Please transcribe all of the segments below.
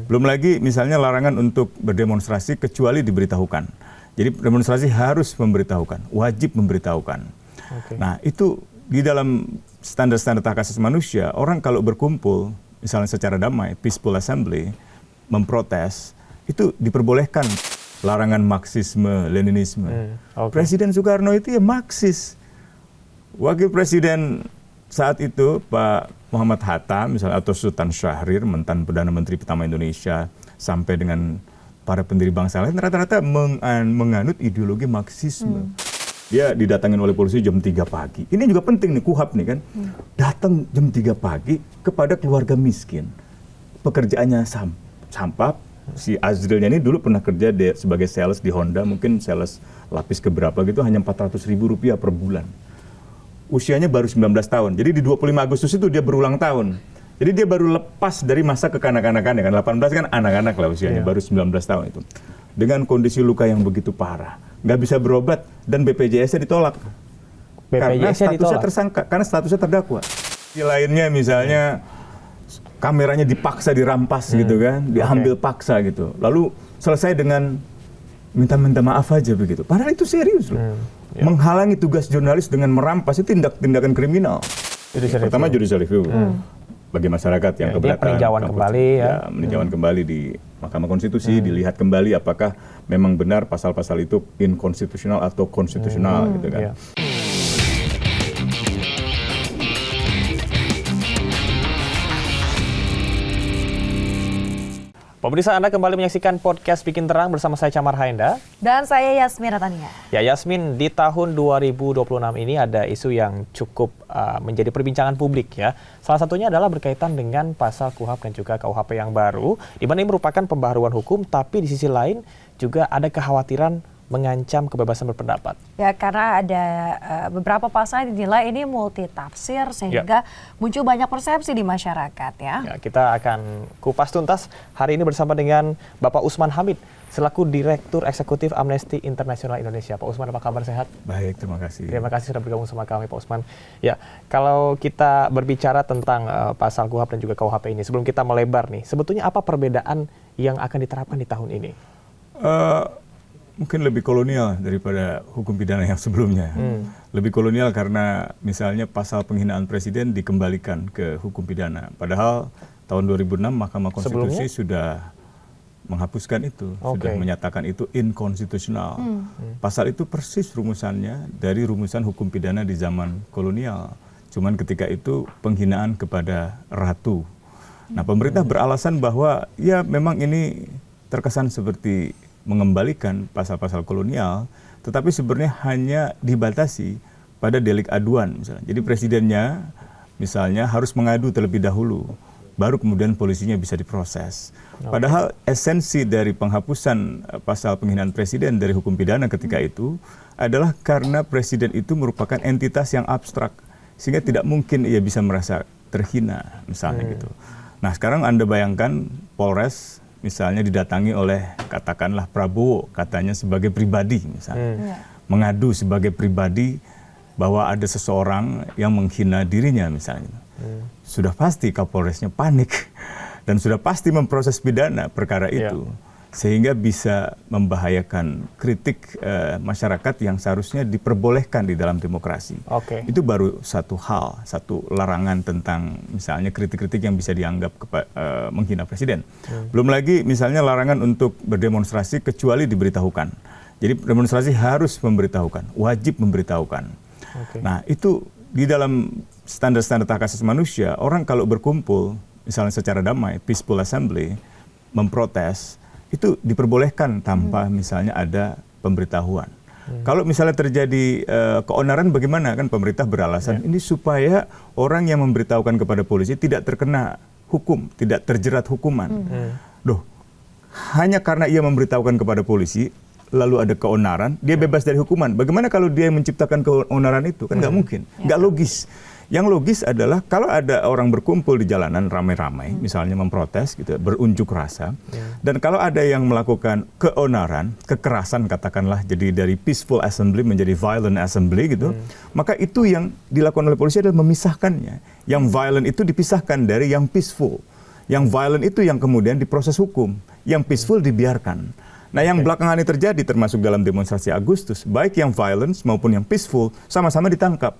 Belum lagi misalnya larangan untuk berdemonstrasi kecuali diberitahukan. Jadi demonstrasi harus memberitahukan, wajib memberitahukan. Nah itu di dalam standar-standar hak asasi manusia, orang kalau berkumpul misalnya secara damai, peaceful assembly, memprotes, itu diperbolehkan. Larangan Marxisme, Leninisme. Presiden Soekarno itu ya Marxis. Wakil Presiden saat itu Pak Muhammad Hatta misalnya atau Sultan Syahrir, mantan Perdana Menteri pertama Indonesia, sampai dengan para pendiri bangsa lain rata-rata menganut ideologi Marxisme. Dia didatangin oleh polisi jam 3 pagi. Ini juga penting nih, KUHAP nih kan. Datang jam 3 pagi kepada keluarga miskin. Pekerjaannya sampah. Si Azrilnya ini dulu pernah kerja sebagai sales di Honda, mungkin sales lapis keberapa gitu, hanya Rp400.000 per bulan. Usianya baru 19 tahun. Jadi di 25 Agustus itu dia berulang tahun. Jadi dia baru lepas dari masa kekanak-kanakannya kan. 18 kan anak-anak lah usianya, baru 19 tahun itu. Dengan kondisi luka yang begitu parah. Nggak bisa berobat dan BPJS-nya ditolak. Karena statusnya tersangka, karena statusnya terdakwa. Di lainnya misalnya kameranya dipaksa dirampas gitu kan, diambil paksa gitu. Lalu selesai dengan minta maaf aja begitu. Padahal itu serius loh. Menghalangi tugas jurnalis dengan merampas itu tindakan kriminal. Pertama judicial review bagi masyarakat yang keberatan. Peninjauan kembali peninjauan kembali di Mahkamah Konstitusi, dilihat kembali apakah memang benar pasal-pasal itu inkonstitusional atau konstitusional gitu kan. Pemirsa, Anda kembali menyaksikan podcast Bikin Terang bersama saya Camar Haenda. Dan saya Yasmin Ratania. Ya Yasmin, di tahun 2026 ini ada isu yang cukup menjadi perbincangan publik ya. Salah satunya adalah berkaitan dengan pasal KUHAP dan juga KUHP yang baru, di mana ini merupakan pembaharuan hukum, tapi di sisi lain juga ada kekhawatiran mengancam kebebasan berpendapat. Ya, karena ada beberapa pasal yang dinilai ini multitafsir sehingga muncul banyak persepsi di masyarakat ya. Kita akan kupas tuntas hari ini bersama dengan Bapak Usman Hamid selaku Direktur Eksekutif Amnesty International Indonesia. Pak Usman, apa kabar, sehat? Baik, terima kasih. Terima kasih sudah bergabung sama kami, Pak Usman. Ya, kalau kita berbicara tentang pasal KUHAP dan juga KUHP ini, sebelum kita melebar nih, sebetulnya apa perbedaan yang akan diterapkan di tahun ini? Mungkin lebih kolonial daripada hukum pidana yang sebelumnya. Lebih kolonial karena misalnya pasal penghinaan presiden dikembalikan ke hukum pidana. Padahal tahun 2006 Mahkamah Konstitusi sudah menghapuskan itu, sudah menyatakan itu inkonstitusional. Pasal itu persis rumusannya dari rumusan hukum pidana di zaman kolonial. Cuman ketika itu penghinaan kepada ratu. Nah, pemerintah beralasan bahwa ya memang ini terkesan seperti mengembalikan pasal-pasal kolonial, tetapi sebenarnya hanya dibatasi pada delik aduan misalnya. Jadi presidennya misalnya harus mengadu terlebih dahulu, baru kemudian polisinya bisa diproses. Padahal esensi dari penghapusan pasal penghinaan presiden dari hukum pidana ketika itu adalah karena presiden itu merupakan entitas yang abstrak, sehingga tidak mungkin ia bisa merasa terhina misalnya gitu. Nah sekarang Anda bayangkan Polres misalnya didatangi oleh katakanlah Prabowo katanya sebagai pribadi misalnya, mengadu sebagai pribadi bahwa ada seseorang yang menghina dirinya misalnya. Sudah pasti Kapolresnya panik dan sudah pasti memproses pidana perkara itu. Sehingga bisa membahayakan kritik masyarakat yang seharusnya diperbolehkan di dalam demokrasi. Itu baru satu hal, satu larangan tentang misalnya kritik-kritik yang bisa dianggap menghina presiden. Belum lagi misalnya larangan untuk berdemonstrasi kecuali diberitahukan. Jadi demonstrasi harus memberitahukan, wajib memberitahukan. Nah itu di dalam standar-standar hak asasi manusia, orang kalau berkumpul misalnya secara damai, peaceful assembly, memprotes, itu diperbolehkan tanpa misalnya ada pemberitahuan. Kalau misalnya terjadi keonaran bagaimana, kan pemerintah beralasan ini supaya orang yang memberitahukan kepada polisi tidak terkena hukum, tidak terjerat hukuman. Hanya karena ia memberitahukan kepada polisi lalu ada keonaran, dia bebas dari hukuman. Bagaimana kalau dia yang menciptakan keonaran itu? Kan nggak mungkin, nggak logis. Yang logis adalah kalau ada orang berkumpul di jalanan ramai-ramai, misalnya memprotes, gitu, berunjuk rasa, dan kalau ada yang melakukan keonaran, kekerasan katakanlah, jadi dari peaceful assembly menjadi violent assembly, gitu, maka itu yang dilakukan oleh polisi adalah memisahkannya. Yang violent itu dipisahkan dari yang peaceful. Yang violent itu yang kemudian diproses hukum, yang peaceful dibiarkan. Nah, yang belakangan ini terjadi termasuk dalam demonstrasi Agustus, baik yang violence maupun yang peaceful sama-sama ditangkap.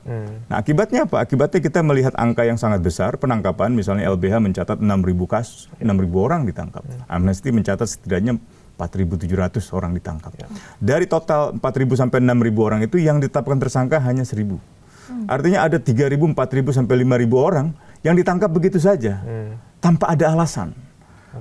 Nah, akibatnya apa? Akibatnya kita melihat angka yang sangat besar penangkapan, misalnya LBH mencatat 6.000 kasus, 6.000 orang ditangkap. Amnesty mencatat setidaknya 4.700 orang ditangkap. Dari total 4.000 sampai 6.000 orang itu yang ditetapkan tersangka hanya 1.000. Artinya ada 3.000, 4.000 sampai 5.000 orang yang ditangkap begitu saja tanpa ada alasan.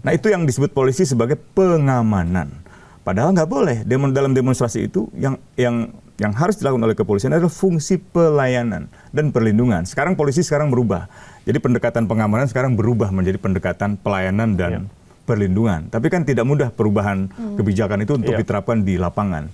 Nah, itu yang disebut polisi sebagai pengamanan. Padahal nggak boleh. Dalam demonstrasi itu yang harus dilakukan oleh kepolisian adalah fungsi pelayanan dan perlindungan. Sekarang polisi berubah. Jadi pendekatan pengamanan sekarang berubah menjadi pendekatan pelayanan dan perlindungan. Tapi kan tidak mudah perubahan kebijakan itu untuk diterapkan di lapangan.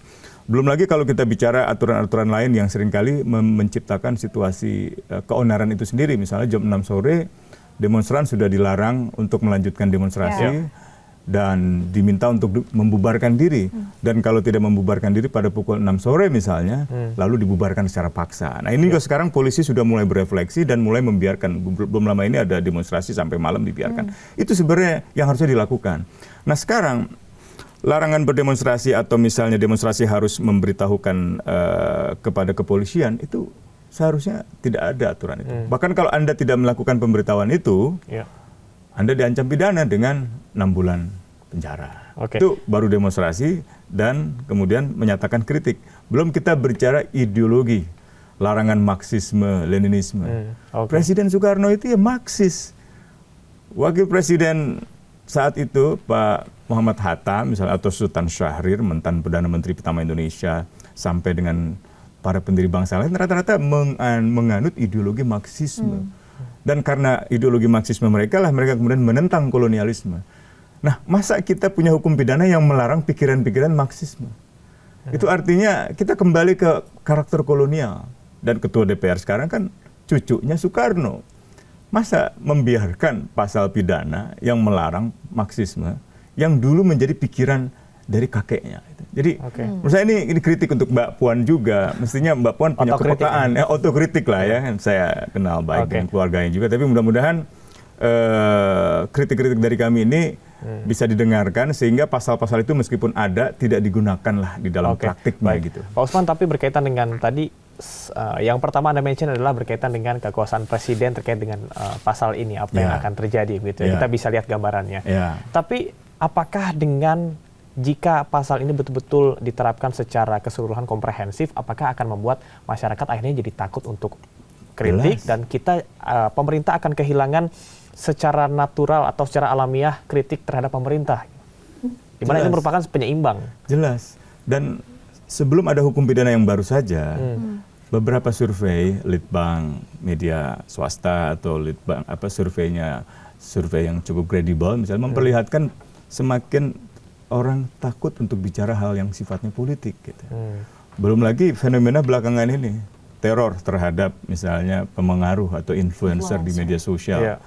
Belum lagi kalau kita bicara aturan-aturan lain yang seringkali menciptakan situasi keonaran itu sendiri. Misalnya jam 6 sore demonstran sudah dilarang untuk melanjutkan demonstrasi. Dan diminta untuk membubarkan diri. Dan kalau tidak membubarkan diri pada pukul 6 sore misalnya, lalu dibubarkan secara paksa. Nah, ini juga sekarang polisi sudah mulai berefleksi dan mulai membiarkan. Belum lama ini ada demonstrasi sampai malam dibiarkan. Itu sebenarnya yang harusnya dilakukan. Nah, sekarang larangan berdemonstrasi atau misalnya demonstrasi harus memberitahukan kepada kepolisian, itu seharusnya tidak ada aturan itu. Bahkan kalau Anda tidak melakukan pemberitahuan itu, Anda diancam pidana dengan 6 bulan penjara. Itu baru demonstrasi dan kemudian menyatakan kritik. Belum kita berbicara ideologi, larangan Marxisme, Leninisme. Presiden Soekarno itu ya Marxis. Wakil Presiden saat itu Pak Muhammad Hatta misalnya atau Sultan Syahrir, mantan Perdana Menteri pertama Indonesia, sampai dengan para pendiri bangsa lain rata-rata menganut ideologi Marxisme. Dan karena ideologi Marxisme mereka kemudian menentang kolonialisme. Nah, masa kita punya hukum pidana yang melarang pikiran-pikiran Marxisme? Itu artinya kita kembali ke karakter kolonial. Dan ketua DPR sekarang kan cucunya Soekarno. Masa membiarkan pasal pidana yang melarang Marxisme yang dulu menjadi pikiran dari kakeknya. Jadi menurut saya ini kritik untuk Mbak Puan juga. Mestinya Mbak Puan punya kepekaan, otokritik lah ya. Saya kenal baik dengan keluarganya juga. Tapi mudah-mudahan kritik-kritik dari kami ini bisa didengarkan sehingga pasal-pasal itu meskipun ada tidak digunakan lah di dalam praktiknya gitu. Pak Usman, tapi berkaitan dengan tadi yang pertama Anda mention adalah berkaitan dengan kekuasaan presiden terkait dengan pasal ini, apa yang akan terjadi gitu. Kita bisa lihat gambarannya. Tapi apakah dengan jika pasal ini betul-betul diterapkan secara keseluruhan komprehensif, apakah akan membuat masyarakat akhirnya jadi takut untuk kritik dan kita pemerintah akan kehilangan secara natural atau secara alamiah kritik terhadap pemerintah, di mana ini merupakan penyeimbang. Jelas. Dan sebelum ada hukum pidana yang baru saja, beberapa survei litbang media swasta atau litbang survei yang cukup kredibel misalnya memperlihatkan semakin orang takut untuk bicara hal yang sifatnya politik gitu. Belum lagi fenomena belakangan ini, teror terhadap misalnya pemengaruh atau influencer di media sosial.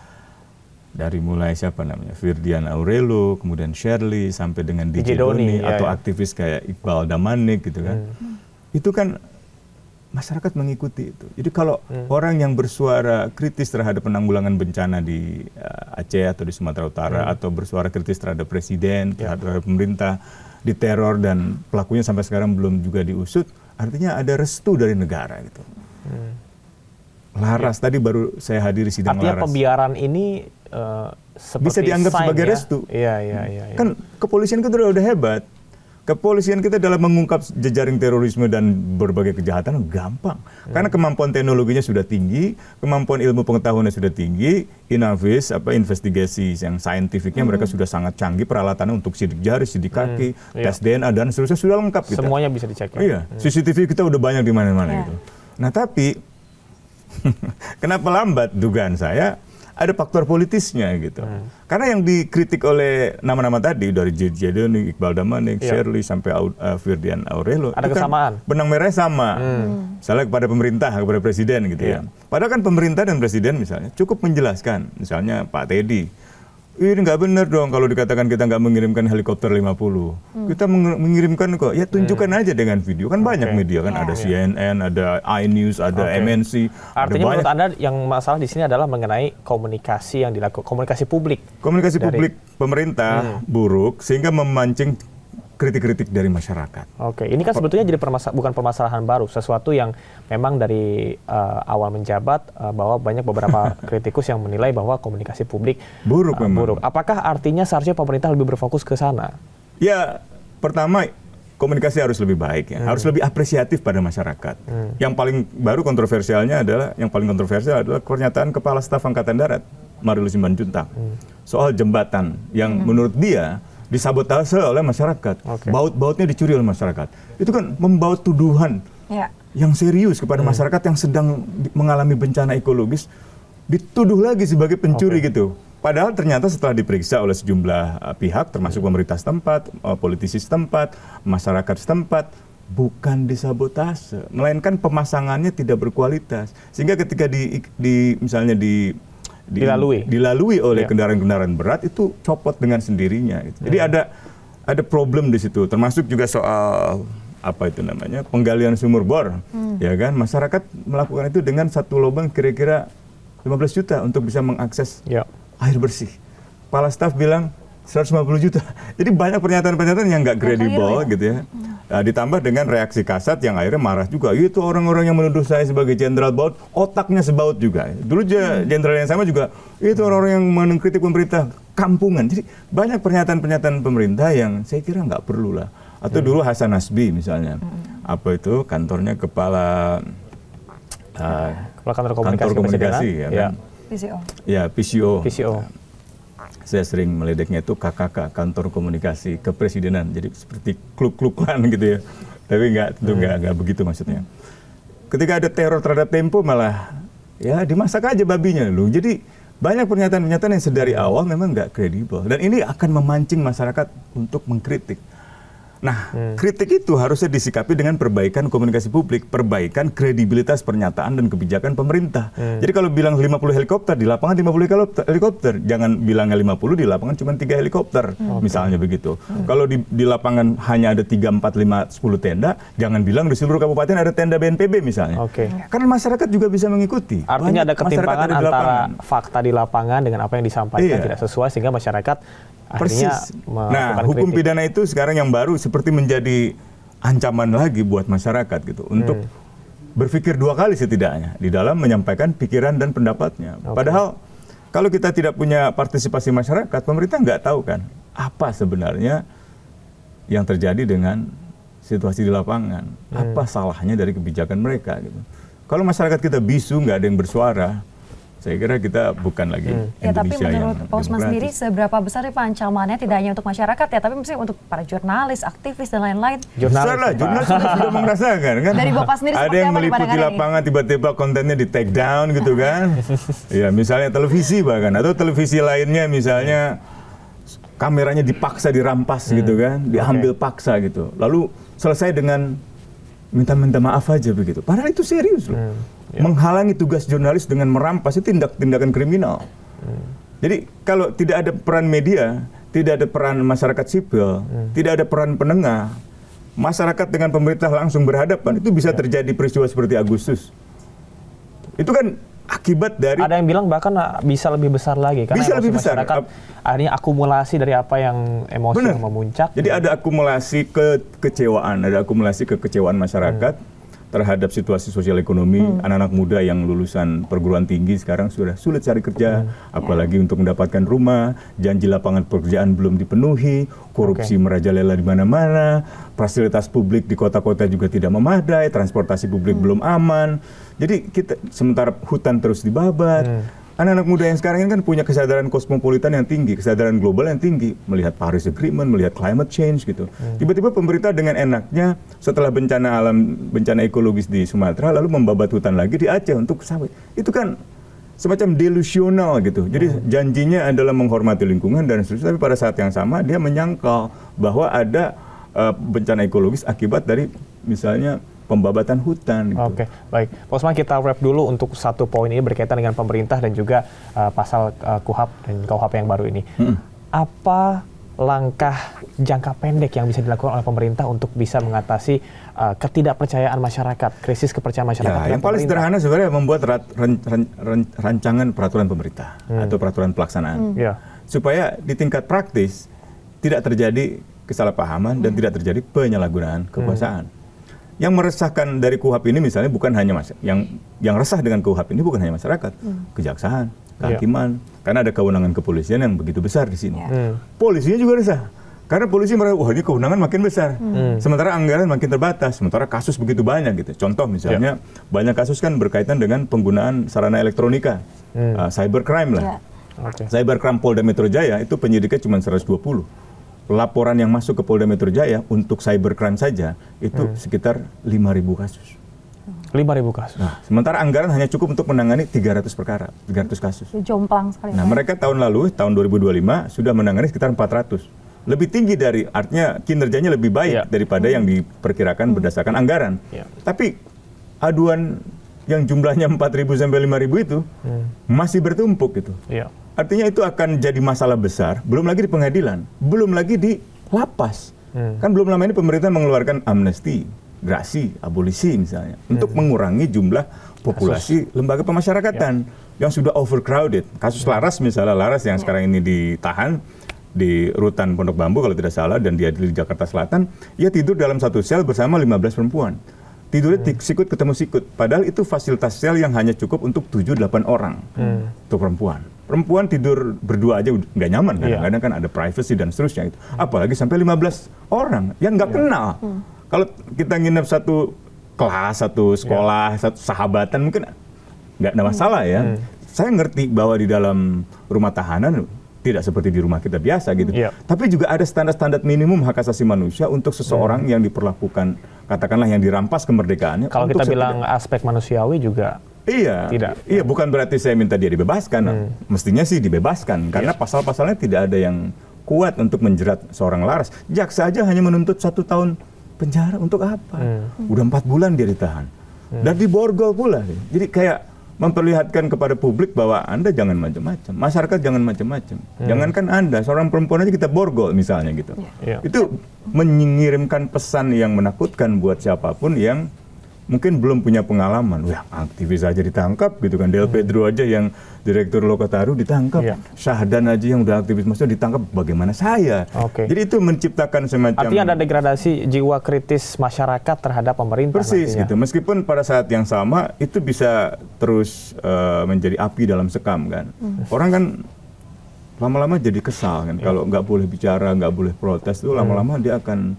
Dari mulai siapa namanya, Firdian Aurelo, kemudian Shirley, sampai dengan DJ Doni atau aktivis kayak Iqbal Damanik gitu kan. Itu kan masyarakat mengikuti itu. Jadi kalau orang yang bersuara kritis terhadap penanggulangan bencana di Aceh atau di Sumatera Utara atau bersuara kritis terhadap presiden, terhadap pemerintah, diteror dan pelakunya sampai sekarang belum juga diusut, artinya ada restu dari negara gitu. Laras tadi baru saya hadiri sidang artinya Laras. Pembiaran ini bisa dianggap sebagai restu. Kan kepolisian kita udah hebat. Kepolisian kita dalam mengungkap jejaring terorisme dan berbagai kejahatan gampang. Karena kemampuan teknologinya sudah tinggi, kemampuan ilmu pengetahuannya sudah tinggi, inavis, investigasi yang saintifiknya mereka sudah sangat canggih, peralatannya untuk sidik jari, sidik kaki, tes DNA dan seterusnya sudah lengkap kita. Semuanya bisa dicek. Iya, CCTV kita udah banyak di mana-mana gitu. Nah, tapi kenapa lambat dugaan saya? Ada faktor politisnya gitu. Karena yang dikritik oleh nama-nama tadi dari DJ Doni, Iqbal Damanik, Shirley sampai Firdian Aurelo, ada kesamaan. Kan benang merah sama. Misalnya kepada pemerintah, kepada presiden gitu ya. Padahal kan pemerintah dan presiden misalnya cukup menjelaskan. Misalnya Pak Teddy, ini nggak benar dong kalau dikatakan kita nggak mengirimkan helikopter 50. Kita mengirimkan kok, ya tunjukkan aja dengan video. Kan banyak media kan, ada CNN, ada iNews, ada MNC. Artinya menurut Anda yang masalah di sini adalah mengenai komunikasi yang dilakukan, komunikasi publik. Komunikasi publik pemerintah buruk sehingga memancing kritik-kritik dari masyarakat. Oke, ini kan sebetulnya jadi bukan permasalahan baru, sesuatu yang memang dari awal menjabat bahwa banyak beberapa kritikus yang menilai bahwa komunikasi publik buruk memang. buruk. Apakah artinya seharusnya pemerintah lebih berfokus ke sana? Ya, pertama komunikasi harus lebih baik ya, harus lebih apresiatif pada masyarakat. Yang paling baru kontroversialnya adalah, pernyataan Kepala Staf Angkatan Darat Maruli Simanjuntak soal jembatan yang menurut dia disabotase oleh masyarakat, baut-bautnya dicuri oleh masyarakat. Itu kan membawa tuduhan yang serius kepada masyarakat yang sedang mengalami bencana ekologis, dituduh lagi sebagai pencuri gitu. Padahal ternyata setelah diperiksa oleh sejumlah pihak, termasuk pemerintah setempat, politisi setempat, masyarakat setempat, bukan disabotase, melainkan pemasangannya tidak berkualitas. Sehingga ketika misalnya dilalui oleh kendaraan-kendaraan berat, itu copot dengan sendirinya. Gitu. Jadi ada problem di situ, termasuk juga soal penggalian sumur bor, ya kan? Masyarakat melakukan itu dengan satu lubang kira-kira 15 juta untuk bisa mengakses air bersih. Kepala staf bilang 150 juta. Jadi banyak pernyataan-pernyataan yang nggak kredibel gitu ya. Nah, ditambah dengan reaksi kasat yang akhirnya marah juga. Itu orang-orang yang menuduh saya sebagai jenderal baut, otaknya sebaut juga. Dulu jenderal yang sama juga, itu orang-orang yang mengkritik pemerintah kampungan. Jadi banyak pernyataan-pernyataan pemerintah yang saya kira nggak perlu lah. Atau dulu Hasan Nasbi misalnya, kantornya kepala kantor komunikasi ya kan? PCO. Ya, PCO. PCO. Saya sering meledeknya itu KKK, kantor komunikasi kepresidenan, jadi seperti klub-kluban gitu ya. Tapi nggak begitu maksudnya. Ketika ada teror terhadap Tempo malah ya dimasak aja babinya loh. Jadi banyak pernyataan-pernyataan yang sedari awal memang nggak kredibel, dan ini akan memancing masyarakat untuk mengkritik. Nah, kritik itu harusnya disikapi dengan perbaikan komunikasi publik, perbaikan kredibilitas pernyataan dan kebijakan pemerintah. Jadi kalau bilang 50 helikopter, di lapangan 50 helikopter. Jangan bilangnya 50, di lapangan cuma 3 helikopter, misalnya begitu. Kalau di lapangan hanya ada 3, 4, 5, 10 tenda, jangan bilang di seluruh kabupaten ada tenda BNPB misalnya. Karena masyarakat juga bisa mengikuti. Artinya ada ketimpangan antara fakta di lapangan dengan apa yang disampaikan tidak sesuai, sehingga masyarakat persis. Nah, hukum pidana itu sekarang yang baru seperti menjadi ancaman lagi buat masyarakat gitu, untuk berpikir dua kali setidaknya di dalam menyampaikan pikiran dan pendapatnya. Padahal kalau kita tidak punya partisipasi masyarakat, pemerintah nggak tahu kan apa sebenarnya yang terjadi dengan situasi di lapangan, apa salahnya dari kebijakan mereka gitu. Kalau masyarakat kita bisu, nggak ada yang bersuara, saya kira kita bukan lagi Indonesia. Tapi menurut Pak Usman sendiri, demokratis. seberapa besar ancamannya tidak hanya untuk masyarakat ya, tapi misalnya untuk para jurnalis, aktivis dan lain-lain. Jurnalis sudah merasakan kan. Dari Bapak sendiri ada yang meliput di lapangan, tiba-tiba kontennya di take down gitu kan. Ya misalnya televisi bahkan, atau televisi lainnya misalnya kameranya dipaksa dirampas gitu kan, diambil paksa gitu. Lalu selesai dengan minta maaf aja begitu. Padahal itu serius loh. Menghalangi tugas jurnalis dengan merampas itu tindakan kriminal. Jadi kalau tidak ada peran media, tidak ada peran masyarakat sipil, tidak ada peran penengah, masyarakat dengan pemerintah langsung berhadapan, itu bisa terjadi peristiwa seperti Agustus. Itu kan akibat dari... Ada yang bilang bahkan bisa lebih besar lagi, karena bisa lebih besar. Masyarakat akhirnya akumulasi dari apa yang emosi yang memuncak. Jadi ada akumulasi kekecewaan masyarakat terhadap situasi sosial ekonomi. Anak-anak muda yang lulusan perguruan tinggi sekarang sudah sulit cari kerja, apalagi untuk mendapatkan rumah, janji lapangan pekerjaan belum dipenuhi, korupsi merajalela di mana-mana, fasilitas publik di kota-kota juga tidak memadai, transportasi publik belum aman. Jadi kita sementara hutan terus dibabat. Anak-anak muda yang sekarang ini kan punya kesadaran kosmopolitan yang tinggi, kesadaran global yang tinggi, melihat Paris Agreement, melihat climate change gitu. Tiba-tiba pemerintah dengan enaknya setelah bencana ekologis di Sumatera, lalu membabat hutan lagi di Aceh untuk sawit. Itu kan semacam delusional gitu. Jadi janjinya adalah menghormati lingkungan dan seterusnya, tapi pada saat yang sama dia menyangkal bahwa ada bencana ekologis akibat dari misalnya pembabatan hutan. Gitu. Oke, baik. Pak Usman, kita wrap dulu untuk satu poin ini berkaitan dengan pemerintah dan juga pasal KUHP dan KUHP yang baru ini. Apa langkah jangka pendek yang bisa dilakukan oleh pemerintah untuk bisa mengatasi ketidakpercayaan masyarakat, krisis kepercayaan masyarakat? Ya, yang paling sederhana sebenarnya membuat rancangan peraturan pemerintah atau peraturan pelaksanaan. Supaya di tingkat praktis tidak terjadi kesalahpahaman dan tidak terjadi penyalahgunaan kekuasaan. Yang meresahkan dari KUHP ini misalnya bukan hanya yang resah dengan KUHP ini bukan hanya masyarakat, kejaksaan, kehakiman, karena ada kewenangan kepolisian yang begitu besar di sini. Polisinya juga resah. Karena polisi merasa, wah ini kewenangan makin besar. Sementara anggaran makin terbatas, sementara kasus begitu banyak gitu. Contoh misalnya, banyak kasus kan berkaitan dengan penggunaan sarana elektronika, cybercrime lah. Cybercrime Polda Metro Jaya itu penyidiknya cuma 120. Laporan yang masuk ke Polda Metro Jaya untuk cybercrime saja itu sekitar 5.000 kasus. 5.000 kasus. Nah, sementara anggaran hanya cukup untuk menangani 300 perkara, 300 kasus. Jomplang sekali. Nah, mereka tahun lalu, tahun 2025 sudah menangani sekitar 400. Lebih tinggi dari, artinya kinerjanya lebih baik daripada yang diperkirakan berdasarkan anggaran. Tapi aduan yang jumlahnya 4.000 sampai 5.000 itu masih bertumpuk gitu. Artinya itu akan jadi masalah besar, belum lagi di pengadilan, belum lagi di lapas. Kan belum lama ini pemerintah mengeluarkan amnesti, grasi, abolisi misalnya, untuk mengurangi jumlah populasi lembaga pemasyarakatan yang sudah overcrowded. Kasus Laras misalnya, Laras yang sekarang ini ditahan di Rutan Pondok Bambu kalau tidak salah, dan dia di Jakarta Selatan, ia tidur dalam satu sel bersama 15 perempuan. Tidurnya sikut ketemu sikut, padahal itu fasilitas sel yang hanya cukup untuk 7-8 orang untuk perempuan. Perempuan tidur berdua aja nggak nyaman, kadang-kadang kan ada privacy dan seterusnya itu. Apalagi sampai 15 orang yang nggak kenal. Kalau kita nginep satu kelas, satu sekolah, satu sahabatan mungkin nggak ada masalah ya. Saya ngerti bahwa di dalam rumah tahanan tidak seperti di rumah kita biasa gitu. Tapi juga ada standar-standar minimum hak asasi manusia untuk seseorang yang diperlakukan, katakanlah yang dirampas kemerdekaannya. Kalau kita bilang aspek manusiawi juga tidak. Iya, bukan berarti saya minta dia dibebaskan. Mestinya sih dibebaskan, karena pasal-pasalnya tidak ada yang kuat untuk menjerat seorang Laras. Jaksa aja hanya menuntut 1 tahun penjara untuk apa? Udah 4 bulan dia ditahan. Dan diborgol pula. Jadi kayak memperlihatkan kepada publik bahwa Anda jangan macam-macam, masyarakat jangan macam-macam. Jangankan Anda, seorang perempuan aja kita borgol misalnya gitu. Itu mengirimkan pesan yang menakutkan buat siapapun yang mungkin belum punya pengalaman. Wah, aktivis aja ditangkap gitu kan. Del Pedro aja yang direktur Lokataru ditangkap. Syahdan aja yang udah aktivis maksudnya ditangkap. Bagaimana saya? Jadi itu menciptakan semacam, artinya ada degradasi jiwa kritis masyarakat terhadap pemerintah. Persis gitu. Meskipun pada saat yang sama itu bisa terus menjadi api dalam sekam kan. Orang kan lama-lama jadi kesal kan. Kalau nggak boleh bicara, nggak boleh protes itu lama-lama dia akan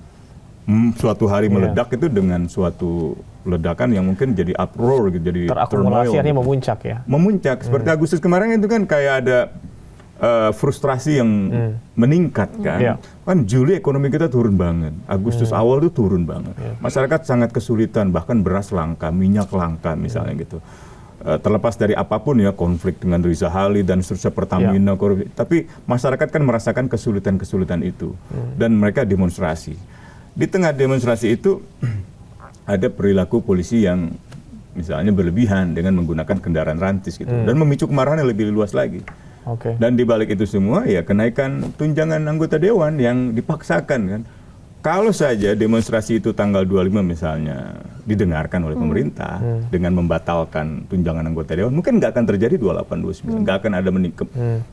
suatu hari meledak itu dengan suatu ledakan yang mungkin jadi uproar gitu, jadi terakumulasi, artinya memuncak ya. Memuncak seperti Agustus kemarin itu kan kayak ada frustrasi yang meningkat kan. Kan Juli ekonomi kita turun banget, Agustus awal itu turun banget. Masyarakat sangat kesulitan, bahkan beras langka, minyak langka misalnya gitu. Terlepas dari apapun ya, konflik dengan Riza Hali dan seterusnya, Pertamina, korupsi. Tapi masyarakat kan merasakan kesulitan-kesulitan itu dan mereka demonstrasi. Di tengah demonstrasi itu ada perilaku polisi yang misalnya berlebihan dengan menggunakan kendaraan rantis gitu dan memicu kemarahan yang lebih luas lagi. Dan di balik itu semua ya kenaikan tunjangan anggota dewan yang dipaksakan kan. Kalau saja demonstrasi itu tanggal 25 misalnya didengarkan oleh pemerintah dengan membatalkan tunjangan anggota dewan, mungkin nggak akan terjadi 28-29, nggak akan ada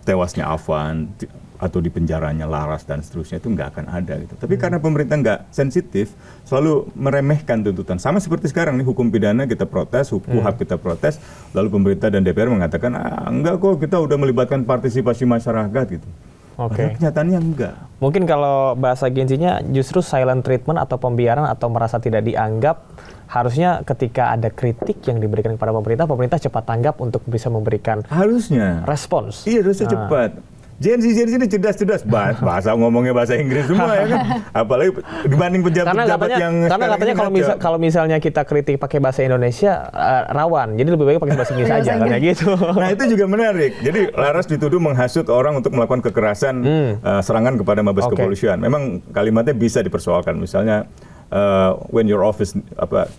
tewasnya Afwan atau di penjaranya Laras dan seterusnya, itu nggak akan ada gitu. Tapi karena pemerintah nggak sensitif, selalu meremehkan tuntutan. Sama seperti sekarang nih, hukum pidana kita protes, KUHP kita protes, lalu pemerintah dan DPR mengatakan enggak kok, kita udah melibatkan partisipasi masyarakat gitu. Padahal kenyataannya enggak. Mungkin kalau bahasa Gen-Z-nya justru silent treatment atau pembiaran atau merasa tidak dianggap. Harusnya ketika ada kritik yang diberikan kepada pemerintah, pemerintah cepat tanggap untuk bisa memberikan respons. Iya, harusnya cepat. Gen Z ini cerdas-cerdas, bahasa ngomongnya bahasa Inggris semua ya kan. Apalagi dibanding pejabat-pejabat yang karena katanya kalau misalnya kita kritik pakai bahasa Indonesia rawan, jadi lebih baik pakai bahasa Inggris aja katanya gitu. Nah itu juga menarik. Jadi Laras dituduh menghasut orang untuk melakukan kekerasan serangan kepada Mabes Kepolisian. Memang kalimatnya bisa dipersoalkan, misalnya when your office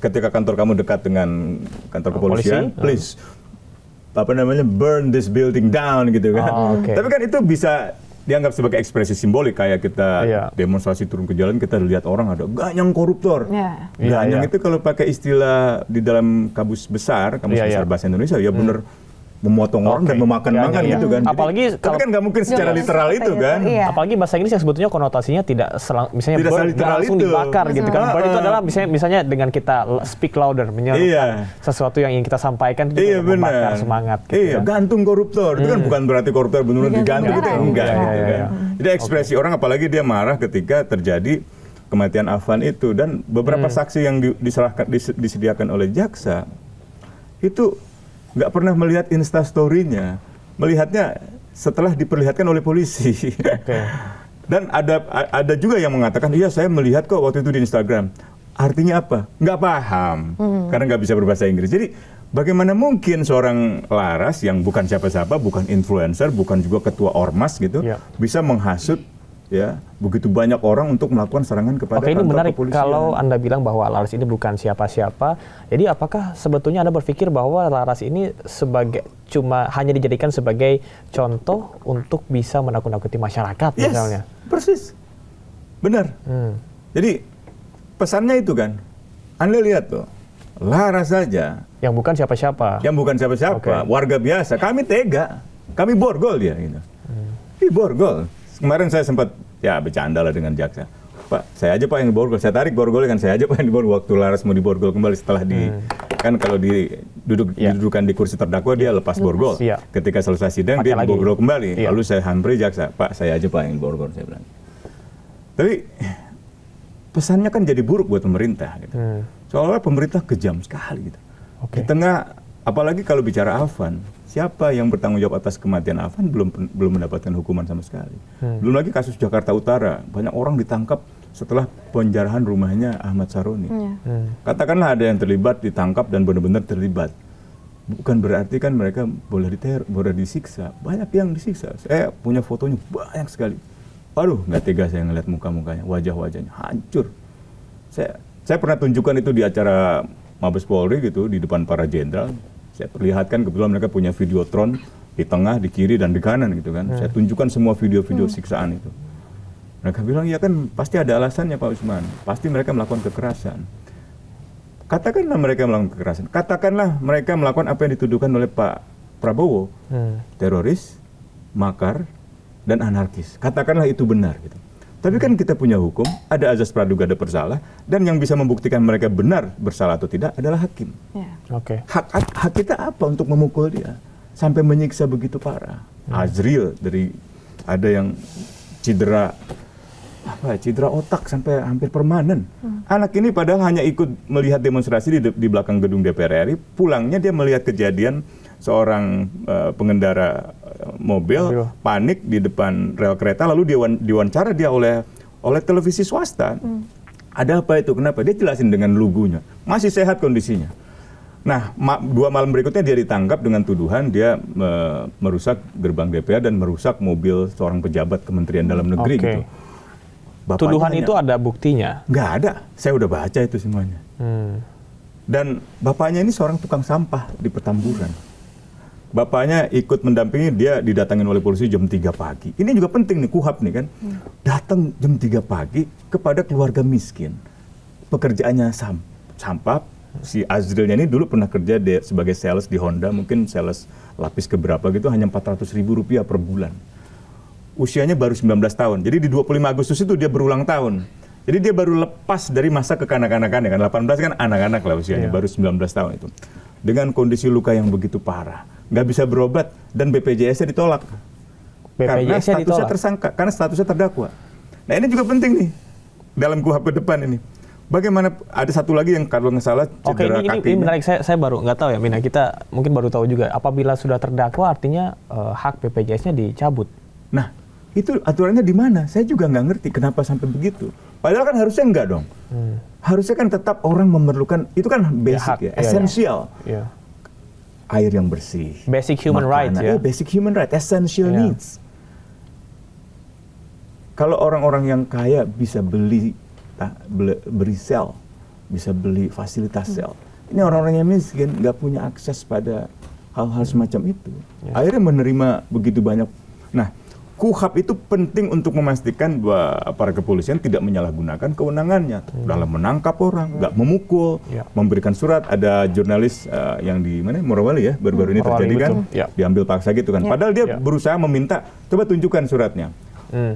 ketika kantor kamu dekat dengan kantor kepolisian, please burn this building down gitu kan. Tapi kan itu bisa dianggap sebagai ekspresi simbolik, kayak kita demonstrasi turun ke jalan kita lihat orang ada ganyang koruptor. Ganyang itu kalau pakai istilah di dalam kamus besar bahasa Indonesia ya bener memotong orang dan memakan gitu kan. Apalagi tapi kan nggak mungkin secara literal itu kan. Apalagi bahasa Inggris yang sebetulnya konotasinya tidak misalnya burn langsung dibakar gitu kan. Burn itu adalah misalnya dengan kita speak louder, menyerukan sesuatu yang ingin kita sampaikan itu membakar semangat gitu. Gantung koruptor itu kan bukan berarti koruptor benar-benar digantung, itu enggak gitu kan. Jadi ekspresi orang, apalagi dia marah ketika terjadi kematian Afan itu, dan beberapa saksi yang disediakan oleh jaksa itu nggak pernah melihat instastory-nya, melihatnya setelah diperlihatkan oleh polisi. Dan ada juga yang mengatakan, iya saya melihat kok waktu itu di Instagram. Artinya apa? Nggak paham, karena nggak bisa berbahasa Inggris. Jadi bagaimana mungkin seorang Laras yang bukan siapa-siapa, bukan influencer, bukan juga ketua ormas gitu, bisa menghasut ya begitu banyak orang untuk melakukan serangan kepada kantor kepolisian. Ini menarik kalau Anda bilang bahwa Laras ini bukan siapa-siapa. Jadi apakah sebetulnya Anda berpikir bahwa Laras ini hanya dijadikan sebagai contoh untuk bisa menakut-nakuti masyarakat misalnya? Persis. Benar. Jadi pesannya itu kan, Anda lihat tuh, Laras saja yang bukan siapa-siapa. Warga biasa. Kami tega. Kami borgol dia gitu. Borgol. Kemarin saya sempat bercanda lah dengan jaksa. Pak, saya aja Pak yang diborgol. Saya tarik borgolnya kan, saya aja Pak yang diborgol. Waktu Laras mau diborgol kembali setelah kan kalau didudukan di kursi terdakwa dia lepas borgol. Ketika selesai sidang dia diborgol kembali. Lalu saya hampiri jaksa, Pak saya aja Pak yang diborgol, saya bilang. Tapi pesannya kan jadi buruk buat pemerintah gitu. Soalnya pemerintah kejam sekali gitu. Di tengah, apalagi kalau bicara Afan, siapa yang bertanggung jawab atas kematian Afan belum mendapatkan hukuman sama sekali. Belum lagi kasus Jakarta Utara, banyak orang ditangkap setelah penjarahan rumahnya Ahmad Saroni. Katakanlah ada yang terlibat, ditangkap dan benar-benar terlibat. Bukan berarti kan mereka boleh disiksa. Banyak yang disiksa. Saya punya fotonya banyak sekali. Aduh, nggak tega saya ngeliat muka-mukanya, wajah-wajahnya hancur. Saya pernah tunjukkan itu di acara Mabes Polri gitu, di depan para jenderal. Saya perlihatkan, kebetulan mereka punya videotron di tengah, di kiri, dan di kanan gitu kan. Saya tunjukkan semua video-video siksaan itu. Mereka bilang, ya kan pasti ada alasannya Pak Usman. Pasti mereka melakukan kekerasan. Katakanlah mereka melakukan kekerasan. Katakanlah mereka melakukan apa yang dituduhkan oleh Pak Prabowo. Teroris, makar, dan anarkis. Katakanlah itu benar gitu. Tapi kan kita punya hukum, ada azas praduga bersalah, dan yang bisa membuktikan mereka benar bersalah atau tidak adalah hakim. Hak kita apa untuk memukul dia sampai menyiksa begitu parah? Azril ada yang cedera otak sampai hampir permanen. Anak ini padahal hanya ikut melihat demonstrasi di belakang gedung DPR RI, pulangnya dia melihat kejadian seorang pengendara mobil panik di depan rel kereta, lalu diwawancara dia oleh televisi swasta. Ada apa itu? Kenapa? Dia jelasin dengan lugunya. Masih sehat kondisinya. Nah, 2 malam berikutnya dia ditangkap dengan tuduhan dia merusak gerbang DPR dan merusak mobil seorang pejabat Kementerian Dalam Negeri gitu. Tuduhan itu ada buktinya? Nggak ada. Saya udah baca itu semuanya. Dan bapaknya ini seorang tukang sampah di Petamburan. Bapaknya ikut mendampingi, dia didatangin oleh polisi jam 3 pagi. Ini juga penting nih, KUHAP nih kan. Datang jam 3 pagi kepada keluarga miskin. Pekerjaannya sampah. Si Azrilnya ini dulu pernah kerja sebagai sales di Honda, mungkin sales lapis keberapa gitu, hanya Rp400.000 per bulan. Usianya baru 19 tahun. Jadi di 25 Agustus itu dia berulang tahun. Jadi dia baru lepas dari masa kekanak-kanakannya kan. 18 kan anak-anak lah usianya, baru 19 tahun itu. Dengan kondisi luka yang begitu parah. Nggak bisa berobat dan BPJS-nya ditolak. Karena statusnya tersangka, karena statusnya terdakwa. Nah ini juga penting nih dalam KUHAP ke depan ini. Bagaimana ada satu lagi yang kalau nggak salah cedera kakinya. Ini menarik, saya baru nggak tahu ya Mina, kita mungkin baru tahu juga. Apabila sudah terdakwa artinya hak BPJS-nya dicabut. Nah itu aturannya di mana? Saya juga nggak ngerti kenapa sampai begitu. Padahal kan harusnya enggak dong. Harusnya kan tetap orang memerlukan, itu kan basic esensial. Air yang bersih, basic human right ya. Basic human right, essential needs. Kalau orang-orang yang kaya bisa beli beli sel, bisa beli fasilitas sel. Ini orang-orang yang miskin nggak punya akses pada hal-hal semacam itu. Akhirnya menerima begitu banyak. Nah, KUHAP itu penting untuk memastikan bahwa aparat kepolisian tidak menyalahgunakan kewenangannya dalam menangkap orang, nggak memukul, memberikan surat. Ada jurnalis yang di mana Morowali ya, baru-baru ini terjadi kan, diambil paksa gitu kan. Padahal dia berusaha meminta, coba tunjukkan suratnya.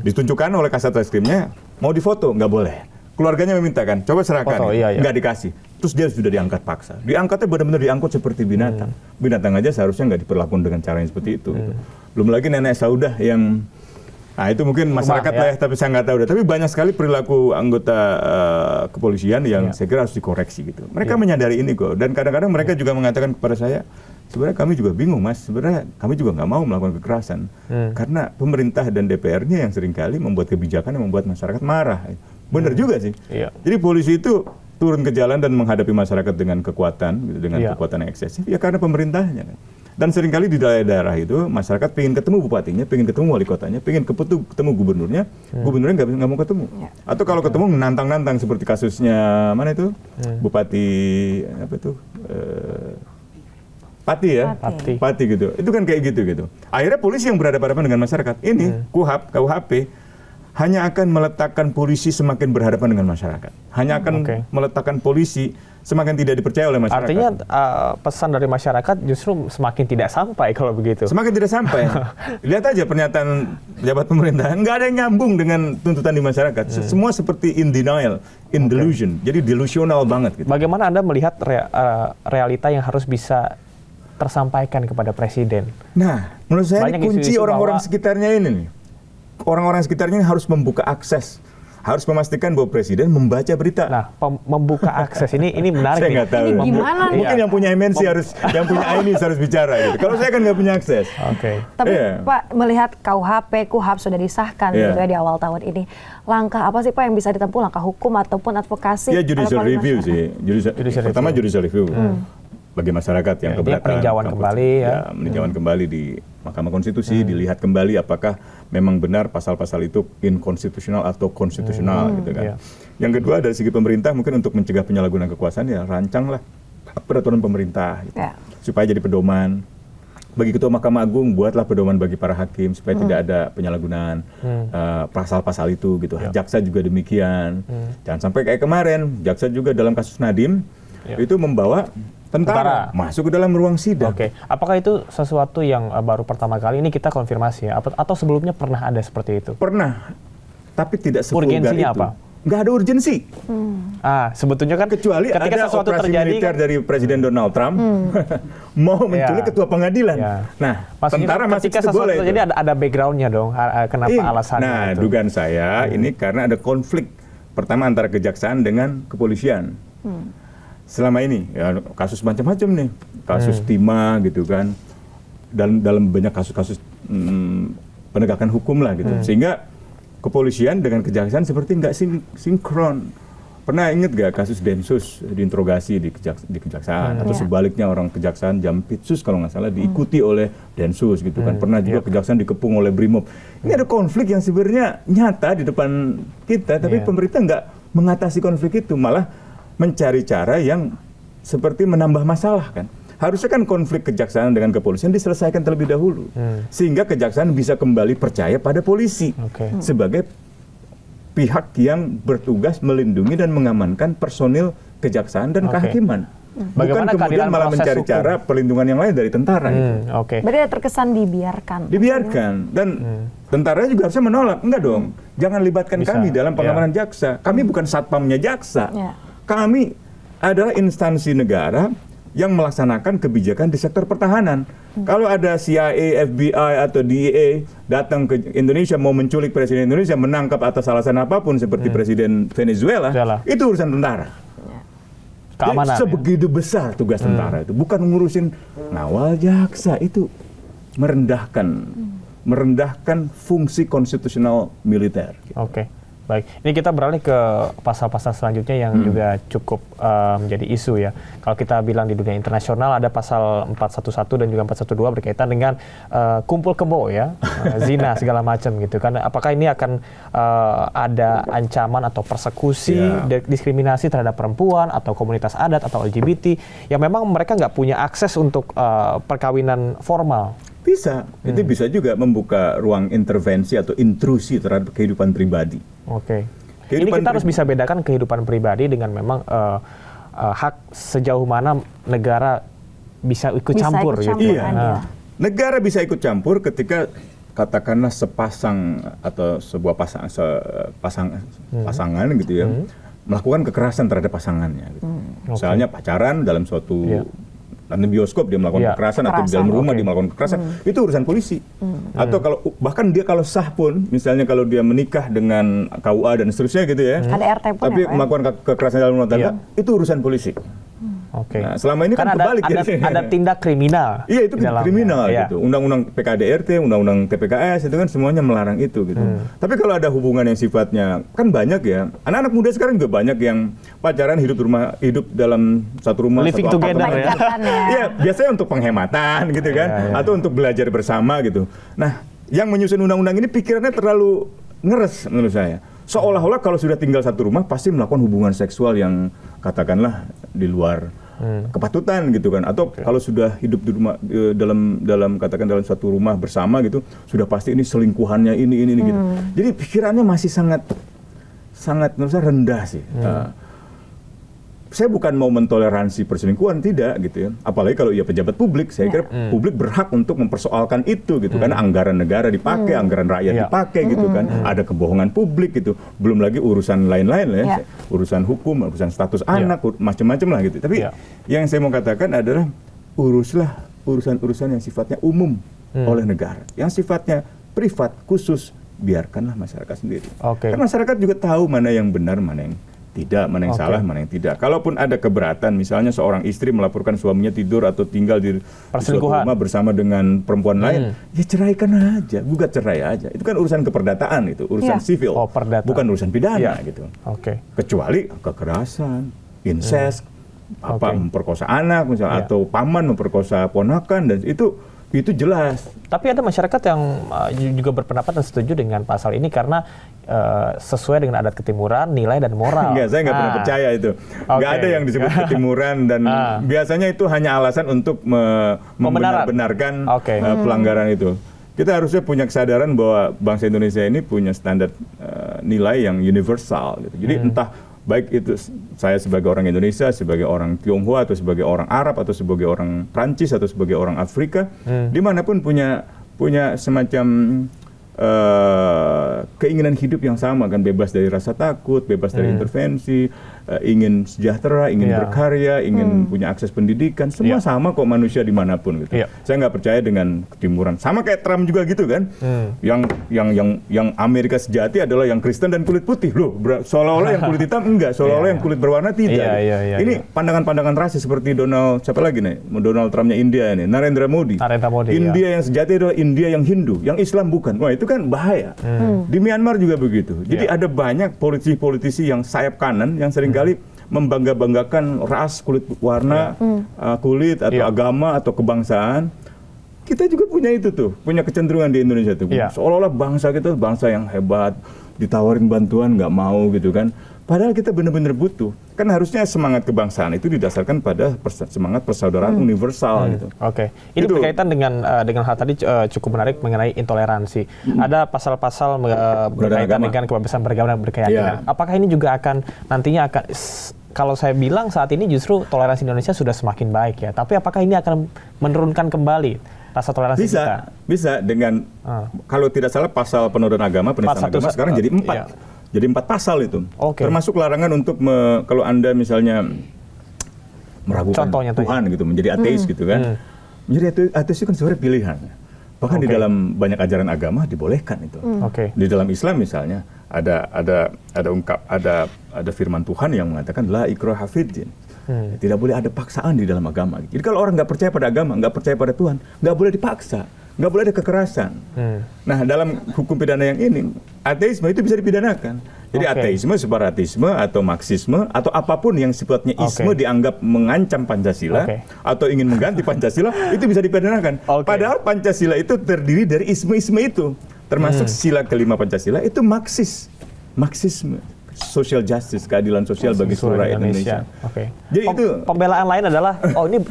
Ditunjukkan oleh Kasat Reskrimnya, mau difoto, nggak boleh. Keluarganya meminta kan, coba serahkan, nggak dikasih. Terus dia sudah diangkat paksa. Diangkatnya benar-benar diangkut seperti binatang. Binatang aja seharusnya nggak diperlakukan dengan cara yang seperti itu. Gitu. Belum lagi nenek Saudah yang, nah itu mungkin masyarakat lah ya, tapi saya nggak tahu. Tapi banyak sekali perilaku anggota kepolisian yang saya kira harus dikoreksi gitu. Mereka menyadari ini kok. Dan kadang-kadang mereka juga mengatakan kepada saya, sebenarnya kami juga bingung mas, sebenarnya kami juga nggak mau melakukan kekerasan. Karena pemerintah dan DPR-nya yang seringkali membuat kebijakan yang membuat masyarakat marah. Benar juga sih. Jadi polisi itu turun ke jalan dan menghadapi masyarakat dengan kekuatan, gitu, dengan kekuatan yang eksesif, ya karena pemerintahnya kan. Dan seringkali di daerah-daerah itu masyarakat pengen ketemu bupatinya, pengen ketemu wali kotanya, pengen ketemu gubernurnya, gubernurnya nggak mau ketemu. Atau kalau ketemu nantang-nantang seperti kasusnya mana itu bupati apa itu Pati ya, Pati gitu. Itu kan kayak gitu. Akhirnya polisi yang berhadapan dengan masyarakat ini KUHP hanya akan meletakkan polisi semakin berhadapan dengan masyarakat. Hanya akan meletakkan polisi semakin tidak dipercaya oleh masyarakat. Artinya pesan dari masyarakat justru semakin tidak sampai kalau begitu. Semakin tidak sampai. Lihat aja pernyataan pejabat pemerintahan, nggak ada yang nyambung dengan tuntutan di masyarakat. Semua seperti in denial, in delusion. Jadi delusional banget. Gitu. Bagaimana Anda melihat realita yang harus bisa tersampaikan kepada Presiden? Nah, menurut saya ini kunci orang-orang sekitarnya ini nih. Orang-orang sekitarnya harus membuka akses, harus memastikan bahwa Presiden membaca berita. Nah, membuka akses ini menarik. Saya nggak tahu. Ini gimana? Mungkin yang punya MNC yang punya INIS harus bicara. Gitu. Kalau saya kan nggak punya akses. Tapi Pak melihat KUHP sudah disahkan gitu ya di awal tahun ini. Langkah apa sih Pak yang bisa ditempuh? Langkah hukum ataupun advokasi? Ya judicial review sih. Pertama judicial review. Bagi masyarakat yang keberatan, peninjauan kembali peninjauan kembali di Mahkamah Konstitusi, dilihat kembali apakah memang benar pasal-pasal itu inkonstitusional atau konstitusional gitu kan. Yang kedua dari segi pemerintah mungkin untuk mencegah penyalahgunaan kekuasaan ya rancanglah peraturan pemerintah gitu, supaya jadi pedoman. Bagi Ketua Mahkamah Agung buatlah pedoman bagi para hakim supaya tidak ada penyalahgunaan pasal-pasal itu gitu. Jaksa juga demikian. Jangan sampai kayak kemarin jaksa juga dalam kasus Nadiem itu membawa tentara masuk ke dalam ruang sidang. Apakah itu sesuatu yang baru pertama kali ini kita konfirmasi ya? Atau sebelumnya pernah ada seperti itu? Pernah, tapi tidak sevulgar itu. Urgensinya apa? Nggak ada urgensi. Sebetulnya kan kecuali ketika ada sesuatu operasi terjadi militer dari Presiden Donald Trump mau menculik ketua pengadilan. Nah, tentara masih ketika sesuatu boleh. Jadi ada backgroundnya dong. Kenapa alasannya? Nah, dugaan saya ini karena ada konflik pertama antara kejaksaan dengan kepolisian. Selama ini ya kasus macam-macam nih, kasus timah gitu kan, dalam banyak kasus-kasus penegakan hukum lah gitu, sehingga kepolisian dengan kejaksaan seperti nggak sinkron. Pernah ingat gak kasus Densus diinterogasi di kejaksaan atau sebaliknya orang kejaksaan Jampitsus kalau nggak salah diikuti oleh Densus gitu kan. Pernah juga kejaksaan dikepung oleh Brimob. Ini ada konflik yang sebenarnya nyata di depan kita, tapi pemerintah nggak mengatasi konflik itu, malah mencari cara yang seperti menambah masalah kan. Harusnya kan konflik kejaksaan dengan kepolisian diselesaikan terlebih dahulu. Sehingga kejaksaan bisa kembali percaya pada polisi sebagai pihak yang bertugas melindungi dan mengamankan personil kejaksaan dan kehakiman. Bukan kemudian malah mencari cara perlindungan yang lain dari tentara. Berarti terkesan dibiarkan. Dan tentara juga harusnya menolak. Enggak dong, jangan libatkan kami dalam pengamanan jaksa. Kami bukan satpamnya jaksa. Kami adalah instansi negara yang melaksanakan kebijakan di sektor pertahanan. Kalau ada CIA, FBI, atau DEA datang ke Indonesia mau menculik Presiden Indonesia, menangkap atas alasan apapun seperti Presiden Venezuela, itu urusan tentara. Keamanan. Sebegitu besar tugas tentara itu. Bukan ngurusin ngawal jaksa, itu merendahkan fungsi konstitusional militer. Baik, ini kita beralih ke pasal-pasal selanjutnya yang juga cukup menjadi isu ya. Kalau kita bilang di dunia internasional ada pasal 411 dan juga 412 berkaitan dengan kumpul kebo ya, zina segala macam gitu kan. Apakah ini akan ada ancaman atau persekusi, diskriminasi terhadap perempuan atau komunitas adat atau LGBT yang memang mereka nggak punya akses untuk perkawinan formal? Bisa, itu bisa juga membuka ruang intervensi atau intrusi terhadap kehidupan pribadi. Oke. Ini kita harus bisa bedakan kehidupan pribadi dengan memang hak sejauh mana negara bisa ikut campur gitu. Iya. Negara bisa ikut campur ketika katakanlah sepasang atau sebuah pasangan gitu ya melakukan kekerasan terhadap pasangannya. Gitu. Misalnya pacaran dalam suatu di bioskop dia melakukan kekerasan atau di dalam rumah dia melakukan kekerasan, itu urusan polisi. Atau kalau bahkan dia kalau sah pun, misalnya kalau dia menikah dengan KUA dan seterusnya gitu ya, ada RT pun tapi melakukan kekerasan dalam rumah tangga, itu urusan polisi. Oke. Nah, selama ini kan kebalik ada tindak kriminal. Iya, itu kriminal gitu. Undang-undang PKDRT, undang-undang TPKS itu kan semuanya melarang itu gitu. Tapi kalau ada hubungan yang sifatnya kan banyak ya. Anak-anak muda sekarang juga banyak yang pacaran hidup dalam satu rumah, living satu together ya. Iya, biasanya untuk penghematan gitu kan atau untuk belajar bersama gitu. Nah, yang menyusun undang-undang ini pikirannya terlalu ngeres menurut saya. Seolah-olah kalau sudah tinggal satu rumah pasti melakukan hubungan seksual yang katakanlah di luar kepatutan gitu kan, atau kalau sudah hidup di rumah dalam katakan dalam satu rumah bersama gitu sudah pasti ini selingkuhannya ini gitu. Jadi pikirannya masih sangat menurut saya rendah sih. Saya bukan mau mentoleransi perselingkuhan, tidak gitu ya. Apalagi kalau ia pejabat publik, saya kira publik berhak untuk mempersoalkan itu gitu kan. Anggaran negara dipakai, anggaran rakyat dipakai gitu kan. Ada kebohongan publik gitu. Belum lagi urusan lain-lain ya, urusan hukum, urusan status anak, macam-macam lah gitu. Tapi yang saya mau katakan adalah uruslah urusan-urusan yang sifatnya umum oleh negara. Yang sifatnya privat, khusus, biarkanlah masyarakat sendiri. Karena masyarakat juga tahu mana yang benar, mana yang tidak, mana yang salah, mana yang tidak. Kalaupun ada keberatan, misalnya seorang istri melaporkan suaminya tidur atau tinggal di suatu rumah bersama dengan perempuan lain, ya ceraikan aja, gugat cerai aja. Itu kan urusan keperdataan itu, urusan sivil, bukan urusan pidana gitu. Kecuali kekerasan, incest, memperkosa anak misalnya, atau paman memperkosa ponakan, dan itu jelas. Tapi ada masyarakat yang juga berpendapat dan setuju dengan pasal ini karena sesuai dengan adat ketimuran, nilai dan moral. Enggak, saya nggak pernah percaya itu. Nggak ada yang disebut ketimuran dan biasanya itu hanya alasan untuk membenarkan pelanggaran itu. Kita harusnya punya kesadaran bahwa bangsa Indonesia ini punya standar nilai yang universal. Gitu. Jadi entah baik itu saya sebagai orang Indonesia, sebagai orang Tionghoa, atau sebagai orang Arab, atau sebagai orang Prancis, atau sebagai orang Afrika, dimanapun punya semacam keinginan hidup yang sama kan, bebas dari rasa takut, bebas dari intervensi, ingin sejahtera, ingin berkarya, ingin punya akses pendidikan, semua sama kok manusia dimanapun gitu. Saya nggak percaya dengan ketimuran. Sama kayak Trump juga gitu kan, yang Amerika sejati adalah yang Kristen dan kulit putih loh, seolah-olah yang kulit hitam enggak, seolah-olah yang kulit berwarna tidak. Ini pandangan-pandangan rasis seperti Donald Trumpnya India ini, Narendra Modi. India yang sejati adalah India yang Hindu, yang Islam bukan. Wah itu kan bahaya. Di Myanmar juga begitu. Jadi ada banyak politisi-politisi yang sayap kanan yang seringkali membangga-banggakan ras, kulit warna, kulit atau agama atau kebangsaan. Kita juga punya itu tuh, punya kecenderungan di Indonesia tuh. Seolah-olah bangsa kita bangsa yang hebat, ditawarin bantuan nggak mau gitu kan. Padahal kita benar-benar butuh. Kan harusnya semangat kebangsaan itu didasarkan pada semangat persaudaraan universal gitu. Ini berkaitan dengan hal tadi cukup menarik mengenai intoleransi. Ada pasal-pasal berkaitan dengan kebebasan beragama dan berkeyakinan. Apakah ini juga akan nantinya kalau saya bilang saat ini justru toleransi Indonesia sudah semakin baik ya. Tapi apakah ini akan menurunkan kembali rasa toleransi kita? Bisa dengan kalau tidak salah pasal penodaan agama, penistaan agama sekarang jadi 4. Jadi 4 pasal itu, termasuk larangan untuk kalau Anda misalnya meragukan Tuhan gitu, menjadi ateis gitu kan. Menjadi ateis itu kan sebenarnya pilihan. Bahkan di dalam banyak ajaran agama dibolehkan itu. Di dalam Islam misalnya ada firman Tuhan yang mengatakan la ikraha fiddin. Tidak boleh ada paksaan di dalam agama. Jadi kalau orang nggak percaya pada agama, nggak percaya pada Tuhan, nggak boleh dipaksa. nggak boleh ada kekerasan. Nah, dalam hukum pidana yang ini, ateisme itu bisa dipidanakan. Jadi ateisme, separatisme, atau marxisme, atau apapun yang sifatnya isme dianggap mengancam Pancasila, atau ingin mengganti Pancasila, itu bisa dipidanakan. Padahal Pancasila itu terdiri dari isme-isme itu. Termasuk sila kelima Pancasila, itu Marxisme. Social justice, keadilan sosial bagi seluruh rakyat Indonesia. Jadi itu pembelaan lain adalah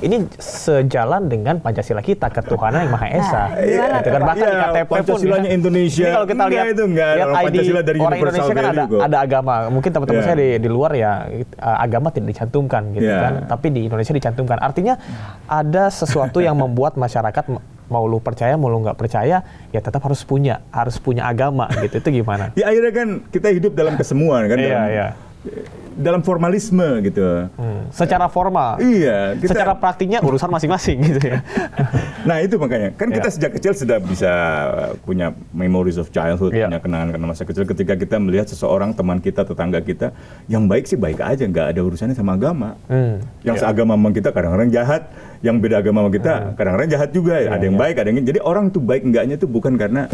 ini sejalan dengan Pancasila kita, ketuhanan yang Maha Esa. Itu kan bahkan di KTP pun Pancasilanya Indonesia. Ini kalau kita lihat Pancasila dari orang Indonesia kan ada agama. Mungkin teman-teman saya di luar ya agama tidak dicantumkan gitu kan, tapi di Indonesia dicantumkan. Artinya ada sesuatu yang membuat masyarakat mau lu percaya, mau lu nggak percaya, ya tetap harus punya agama gitu. Itu gimana? Ya akhirnya kan kita hidup dalam kesemuan kan, dalam formalisme gitu. Secara formal. Iya. Secara praktiknya urusan masing-masing gitu ya. Nah itu makanya kan kita sejak kecil sudah bisa punya memories of childhood, punya kenangan-kenangan masa kecil ketika kita melihat seseorang teman kita, tetangga kita yang baik sih baik aja, nggak ada urusannya sama agama. Yang seagama sama kita kadang-kadang jahat, yang beda agama sama kita kadang-kadang jahat juga. Ada yang baik, ada yang jadi orang tuh baik enggaknya itu bukan karena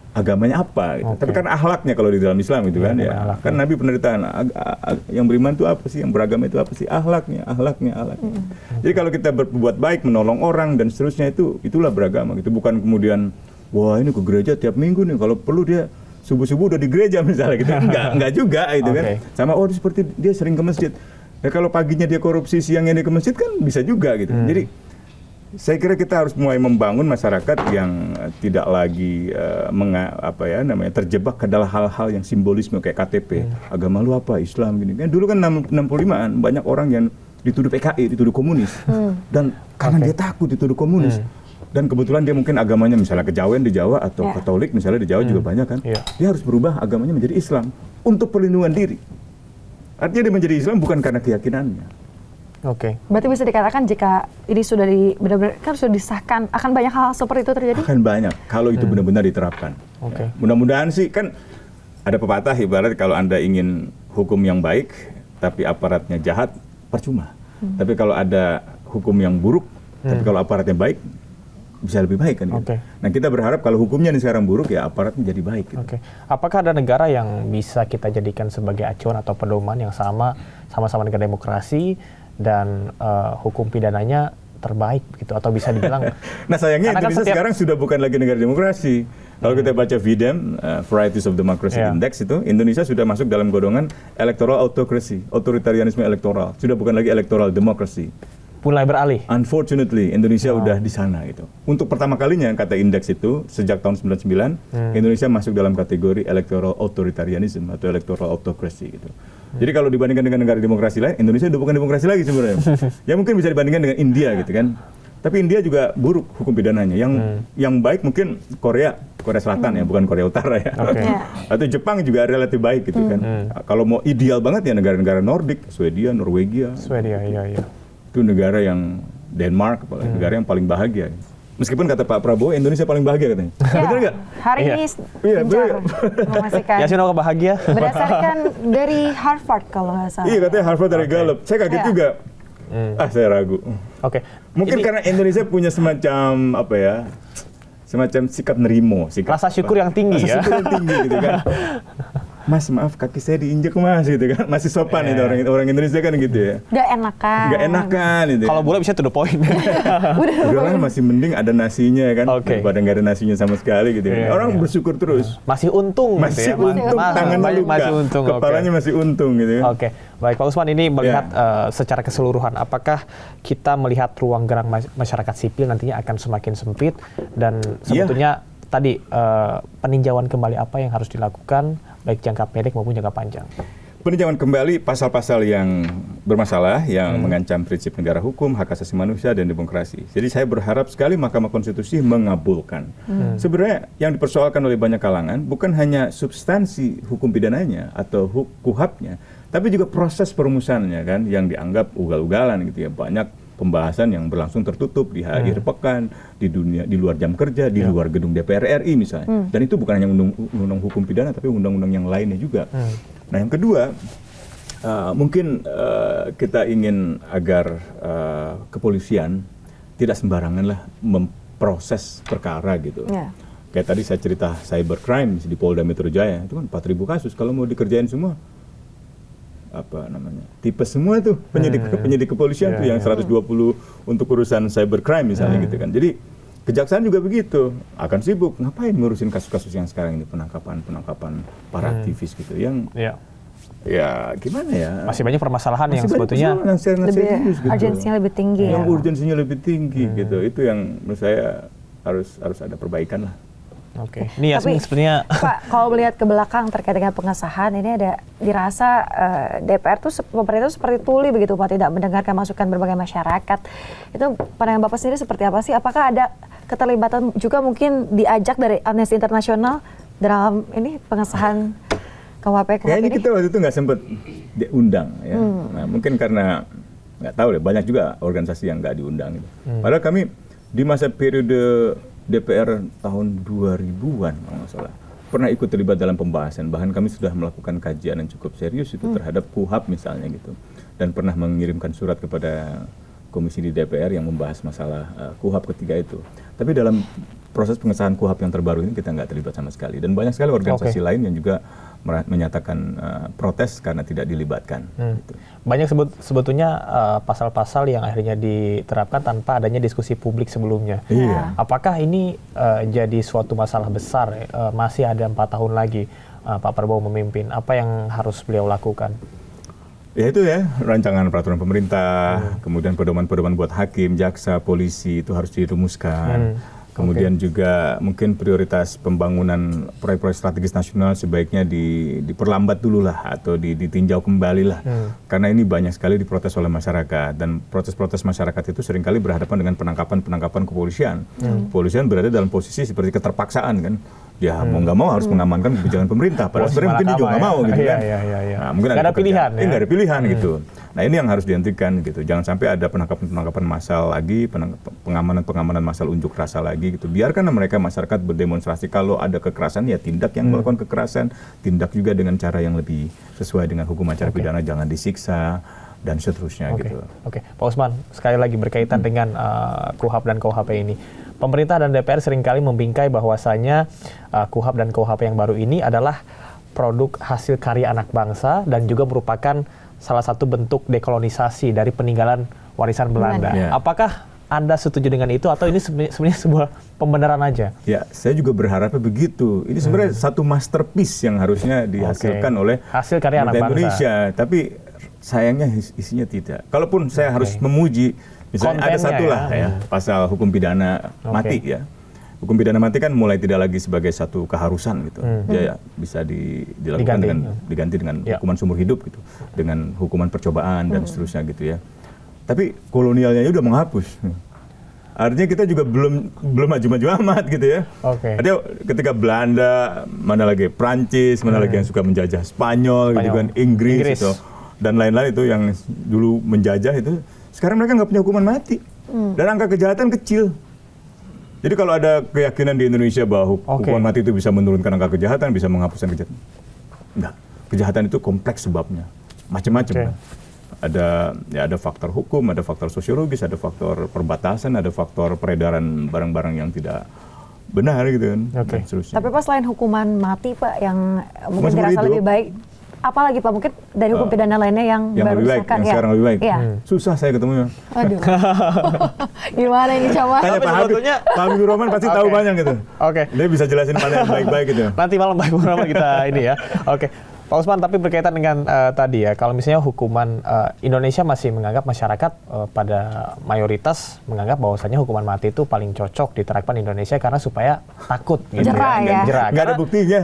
agamanya apa gitu. Tapi kan akhlaknya kalau di dalam Islam itu kan kan Nabi pernah ditanya yang beriman itu apa sih, yang beragama itu apa sih, akhlaknya. Jadi kalau kita berbuat baik, menolong orang dan seterusnya, itulah beragama gitu. Bukan kemudian wah ini ke gereja tiap minggu nih, kalau perlu dia subuh-subuh udah di gereja misalnya gitu. Enggak juga itu kan. Sama seperti dia sering ke masjid. Ya kalau paginya dia korupsi, siangnya dia ke masjid kan bisa juga gitu. Jadi saya kira kita harus mulai membangun masyarakat yang tidak lagi terjebak ke dalam hal-hal yang simbolisme kayak KTP. Agama lu apa? Islam gini. Kan dulu kan 65-an banyak orang yang dituduh PKI, dituduh komunis. Dan karena dia takut dituduh komunis. Dan kebetulan dia mungkin agamanya misalnya Kejawen di Jawa atau Katolik misalnya di Jawa juga banyak kan. Dia harus berubah agamanya menjadi Islam untuk perlindungan diri. Artinya dia menjadi Islam bukan karena keyakinannya. Berarti bisa dikatakan jika ini sudah benar-benar kan sudah disahkan, akan banyak hal seperti itu terjadi? Akan banyak kalau itu benar-benar diterapkan. Ya. Mudah-mudahan sih, kan ada pepatah ibarat kalau Anda ingin hukum yang baik tapi aparatnya jahat, percuma. Tapi kalau ada hukum yang buruk tapi kalau aparatnya baik, bisa lebih baik kan. Nah kita berharap kalau hukumnya ini sekarang buruk, ya aparatnya jadi baik. Apakah ada negara yang bisa kita jadikan sebagai acuan atau pedoman yang sama-sama negara demokrasi dan hukum pidananya terbaik gitu, atau bisa dibilang? Nah sayangnya Indonesia sekarang sudah bukan lagi negara demokrasi. Kalau kita baca VDEM, Varieties of Democracy Index, itu Indonesia sudah masuk dalam golongan electoral autocracy, otoritarianisme elektoral. Sudah bukan lagi electoral democracy. Mulai beralih. Unfortunately, Indonesia udah di sana gitu. Untuk pertama kalinya kata indeks itu sejak tahun 99, Indonesia masuk dalam kategori electoral authoritarianism atau electoral autocracy gitu. Jadi kalau dibandingkan dengan negara demokrasi lain, Indonesia udah bukan demokrasi lagi sebenarnya. Ya mungkin bisa dibandingkan dengan India gitu kan. Tapi India juga buruk hukum pidananya. Yang baik mungkin Korea Selatan ya, bukan Korea Utara ya. Atau Jepang juga relatif baik gitu kan. Kalau mau ideal banget ya negara-negara Nordik, Swedia, Norwegia. Iya. Itu negara yang Denmark, negara yang paling bahagia. Meskipun kata Pak Prabowo Indonesia paling bahagia katanya. Betul nggak? Hari ini memastikan. Ya sih bahagia. Berdasarkan dari Harvard kalau nggak salah. Iya katanya Harvard dari Gallup. Saya kaget juga. Saya ragu. Mungkin karena Indonesia punya semacam semacam sikap nerimo, rasa syukur yang tinggi ya. Rasa syukur yang tinggi gitu kan. Mas maaf kaki saya diinjek mas gitu kan, masih sopan itu orang Indonesia kan gitu ya. Gak enakan gitu. Kalau boleh bisa to the point. Udahlah masih mending ada nasinya kan, daripada nggak ada nasinya sama sekali gitu. Orang bersyukur terus. Masih untung. Tangannya luka, kepalanya masih untung gitu. Baik Pak Usman, ini melihat secara keseluruhan, apakah kita melihat ruang gerak masyarakat sipil nantinya akan semakin sempit, dan sebetulnya tadi peninjauan kembali apa yang harus dilakukan baik jangka pendek maupun jangka panjang? Peninjauan kembali pasal-pasal yang bermasalah yang mengancam prinsip negara hukum, hak asasi manusia dan demokrasi. Jadi saya berharap sekali Mahkamah Konstitusi mengabulkan. Sebenarnya yang dipersoalkan oleh banyak kalangan bukan hanya substansi hukum pidananya atau KUHAP-nya, tapi juga proses perumusannya kan yang dianggap ugal-ugalan gitu ya. Banyak pembahasan yang berlangsung tertutup di akhir pekan, di luar jam kerja, di luar gedung DPR RI misalnya. Dan itu bukan hanya undang-undang hukum pidana, tapi undang-undang yang lainnya juga. Nah yang kedua, mungkin kita ingin agar kepolisian tidak sembarangan lah proses perkara gitu. Ya. Kayak tadi saya cerita cybercrime di Polda Metro Jaya, itu kan 4.000 kasus. Kalau mau dikerjain semua, tipes semua tuh penyidik kepolisian tuh yang 120 untuk urusan cybercrime misalnya gitu kan. Jadi kejaksaan juga begitu, akan sibuk ngapain ngurusin kasus-kasus yang sekarang ini, penangkapan para aktivis gitu yang ya gimana ya, masih banyak permasalahan yang sebetulnya lebih urgensinya lebih tinggi. Yang urgensinya lebih tinggi gitu. Itu yang menurut saya harus ada perbaikan lah. Oke. Ini Yasmin sebenarnya Pak, kalau melihat ke belakang terkait dengan pengesahan ini ada dirasa DPR tuh pemerintah tuh seperti tuli begitu Pak, tidak mendengarkan masukan berbagai masyarakat. Itu pandangan Bapak sendiri seperti apa sih? Apakah ada keterlibatan juga mungkin diajak dari Amnesty International dalam ini pengesahan KUHP Kayaknya ini? kita waktu itu nggak sempat diundang ya. Nah, mungkin karena nggak tahu deh, banyak juga organisasi yang nggak diundang gitu. Padahal kami di masa periode DPR tahun 2000-an kalau nggak salah pernah ikut terlibat dalam pembahasan, bahkan kami sudah melakukan kajian yang cukup serius itu terhadap KUHP misalnya gitu, dan pernah mengirimkan surat kepada komisi di DPR yang membahas masalah KUHP ketika itu. Tapi dalam proses pengesahan KUHP yang terbaru ini kita nggak terlibat sama sekali, dan banyak sekali organisasi lain yang juga menyatakan protes karena tidak dilibatkan. Gitu. Banyak sebetulnya pasal-pasal yang akhirnya diterapkan tanpa adanya diskusi publik sebelumnya. Iya. Apakah ini jadi suatu masalah besar? Masih ada 4 tahun lagi Pak Prabowo memimpin. Apa yang harus beliau lakukan? Ya itu ya, rancangan peraturan pemerintah, kemudian pedoman-pedoman buat hakim, jaksa, polisi itu harus dirumuskan. Kemudian juga mungkin prioritas pembangunan proyek-proyek strategis nasional sebaiknya diperlambat dulu lah atau ditinjau kembali lah. Karena ini banyak sekali diprotes oleh masyarakat, dan protes-protes masyarakat itu seringkali berhadapan dengan penangkapan kepolisian. Kepolisian berada dalam posisi seperti keterpaksaan kan. Ya mau nggak mau harus mengamankan kebijakan pemerintah. Padahal sebenarnya mungkin dia juga nggak mau gitu kan. Nah, mungkin nggak ada pilihan. Nggak ada pilihan gitu. Nah ini yang harus dihentikan gitu. Jangan sampai ada penangkapan massal lagi, pengamanan massal unjuk rasa lagi gitu. Biarkan mereka masyarakat berdemonstrasi. Kalau ada kekerasan ya tindak yang melakukan kekerasan, tindak juga dengan cara yang lebih sesuai dengan hukum acara pidana, jangan disiksa dan seterusnya gitu. Oke, Pak Usman, sekali lagi berkaitan dengan KUHP dan KUHP ini. Pemerintah dan DPR seringkali membingkai bahwasanya KUHP dan KUHP yang baru ini adalah produk hasil karya anak bangsa dan juga merupakan salah satu bentuk dekolonisasi dari peninggalan warisan Belanda. Apakah Anda setuju dengan itu atau ini sebenarnya sebuah pembenaran aja? Ya, saya juga berharapnya begitu. Ini sebenarnya satu masterpiece yang harusnya dihasilkan oleh hasil karya anak bangsa Indonesia, tapi sayangnya isinya tidak. Kalaupun saya harus memuji, misalnya ada satu lah ya, pasal hukum pidana mati ya. Hukum pidana mati kan mulai tidak lagi sebagai satu keharusan gitu. Dia bisa dilakukan diganti dengan hukuman seumur hidup gitu, dengan hukuman percobaan dan seterusnya gitu ya. Tapi kolonialnya udah menghapus. Artinya kita juga belum maju-maju amat gitu ya. Artinya ketika Belanda, mana lagi Prancis, mana lagi yang suka menjajah Spanyol gitu kan, Inggris gitu, dan lain-lain itu yang dulu menjajah itu, sekarang mereka nggak punya hukuman mati. Dan angka kejahatan kecil. Jadi kalau ada keyakinan di Indonesia bahwa hukuman mati itu bisa menurunkan angka kejahatan, bisa menghapuskan kejahatan. Enggak. Kejahatan itu kompleks sebabnya. Macam-macam kan. Ada faktor hukum, ada faktor sosiologis, ada faktor perbatasan, ada faktor peredaran barang-barang yang tidak benar gitu kan. Tapi Pak, selain hukuman mati Pak yang mungkin dirasa lebih baik, apalagi Pak mungkin dari hukum pidana lainnya yang baru disahkan yang sekarang lebih baik. Susah saya ketemunya. Aduh. Gimana ini coba? Tanya Pak Habibur Rahman pasti tahu banyak gitu. Dia bisa jelasin mana yang baik-baik gitu. Nanti malam Pak Habibur Rahman kita ini ya. Pak Usman, tapi berkaitan dengan tadi ya, kalau misalnya hukuman Indonesia masih menganggap masyarakat pada mayoritas menganggap bahwasanya hukuman mati itu paling cocok diterapkan di Indonesia karena supaya takut gitu. Jerah ya. Nggak ada buktinya.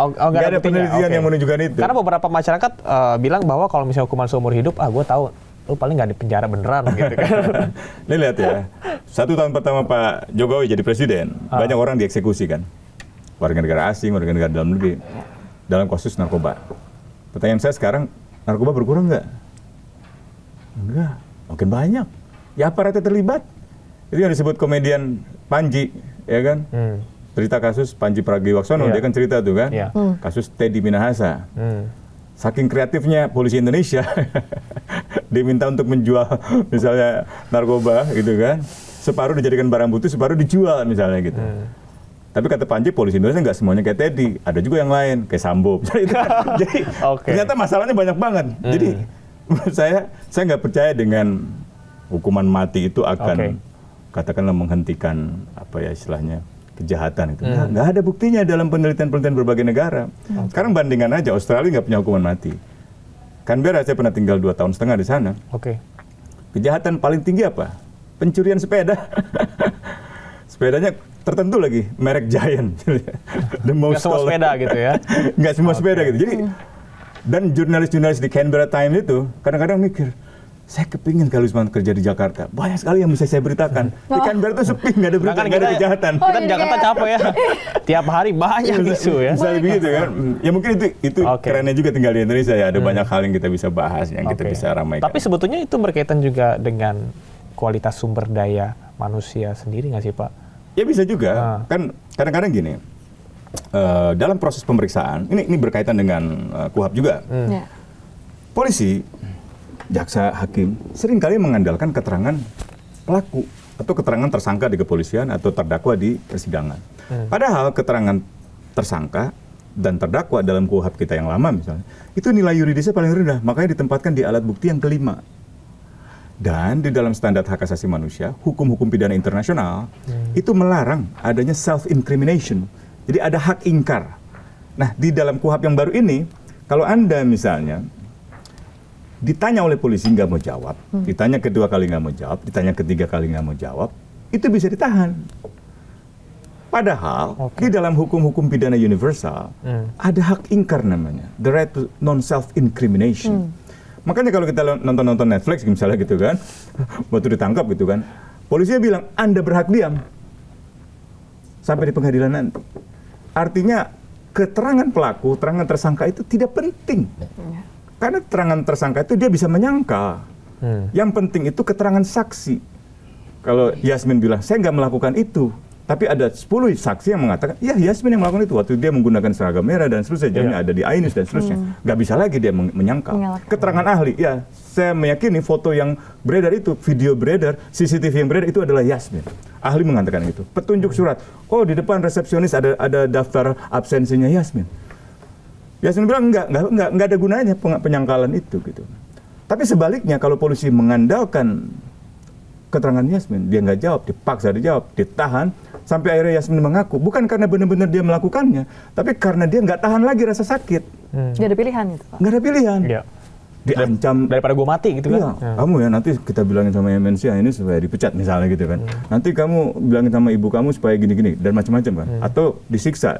Nggak ada penelitian yang menunjukkan itu. Karena beberapa masyarakat bilang bahwa kalau misalnya hukuman seumur hidup, gue tahu lu paling nggak di penjara beneran gitu kan. Ini lihat ya, 1 tahun pertama Pak Jokowi jadi presiden, banyak orang dieksekusi kan. Warga negara asing, warga negara dalam negeri. Dalam kasus narkoba. Pertanyaan saya sekarang, narkoba berkurang nggak? Enggak, makin banyak. Ya aparatnya terlibat. Itu yang disebut komedian Panji, ya kan? Cerita kasus Panji Pragiwaksono, dia kan cerita tuh kan? Kasus Teddy Minahasa. Saking kreatifnya polisi Indonesia, diminta untuk menjual misalnya narkoba gitu kan. separuh dijadikan barang bukti, separuh dijual misalnya gitu. Tapi kata Panji, polisi Indonesia nggak semuanya kayak Teddy, ada juga yang lain kayak Sambo. Jadi ternyata masalahnya banyak banget. Jadi menurut saya nggak percaya dengan hukuman mati itu akan katakanlah menghentikan apa ya istilahnya kejahatan itu. Nggak ada buktinya dalam penelitian-penelitian berbagai negara. Sekarang bandingkan aja, Australia nggak punya hukuman mati. Canberra saya pernah tinggal 2,5 tahun di sana. Kejahatan paling tinggi apa? Pencurian sepeda. Sepedanya tertentu lagi, merek Giant. Nggak semua sepeda gitu ya? Nggak semua sepeda gitu. Jadi, dan jurnalis-jurnalis di Canberra Times itu kadang-kadang mikir, saya kepingin kalau Wisman kerja di Jakarta. Banyak sekali yang bisa saya beritakan. Di Canberra itu sepi, nggak ada berita, nggak ada kejahatan. Kita di Jakarta capek ya. Tiap hari banyak isu ya. Misalnya begitu kan. Ya mungkin itu kerennya juga tinggal di Indonesia ya. Ada banyak hal yang kita bisa bahas, yang kita bisa ramaikan. Tapi sebetulnya itu berkaitan juga dengan kualitas sumber daya manusia sendiri nggak sih Pak? Ya bisa juga. Kan kadang-kadang gini, dalam proses pemeriksaan, ini berkaitan dengan KUHAP juga. Polisi, jaksa, hakim seringkali mengandalkan keterangan pelaku atau keterangan tersangka di kepolisian atau terdakwa di persidangan. Padahal keterangan tersangka dan terdakwa dalam KUHAP kita yang lama misalnya, itu nilai yuridisnya paling rendah, makanya ditempatkan di alat bukti yang kelima. Dan di dalam standar hak asasi manusia, hukum-hukum pidana internasional itu melarang adanya self-incrimination. Jadi ada hak ingkar. Nah, di dalam KUHAP yang baru ini, kalau Anda misalnya ditanya oleh polisi nggak mau jawab, ditanya kedua kali nggak mau jawab, ditanya ketiga kali nggak mau jawab, itu bisa ditahan. Padahal di dalam hukum-hukum pidana universal ada hak ingkar namanya, the right to non-self-incrimination. Makanya kalau kita nonton Netflix misalnya gitu kan, waktu ditangkap gitu kan, polisinya bilang Anda berhak diam sampai di pengadilan nanti. Artinya keterangan pelaku, keterangan tersangka itu tidak penting. Karena keterangan tersangka itu dia bisa menyangkal. Yang penting itu keterangan saksi. Kalau Yasmin bilang, saya nggak melakukan itu. Tapi ada 10 saksi yang mengatakan, ya Yasmin yang melakukan itu. Waktu dia menggunakan seragam merah dan seterusnya, jamnya ada di Ainus dan seterusnya. Nggak bisa lagi dia menyangkal. Keterangan ahli, ya saya meyakini foto yang beredar itu, video beredar, CCTV yang beredar itu adalah Yasmin. Ahli mengatakan itu. Petunjuk surat, oh di depan resepsionis ada daftar absensinya Yasmin. Yasmin bilang nggak ada gunanya penyangkalan itu gitu. Tapi sebaliknya kalau polisi mengandalkan keterangan Yasmin, dia nggak jawab, dipaksa dijawab, ditahan, sampai akhirnya Yasmin mengaku, bukan karena benar-benar dia melakukannya, tapi karena dia nggak tahan lagi rasa sakit. Nggak ada pilihan gitu Pak? Nggak ada pilihan. Diancam. Daripada gue mati gitu kan? Kamu ya nanti kita bilangin sama MNC ini supaya dipecat misalnya gitu kan. Nanti kamu bilangin sama ibu kamu supaya gini-gini, dan macam-macam kan. Atau disiksa.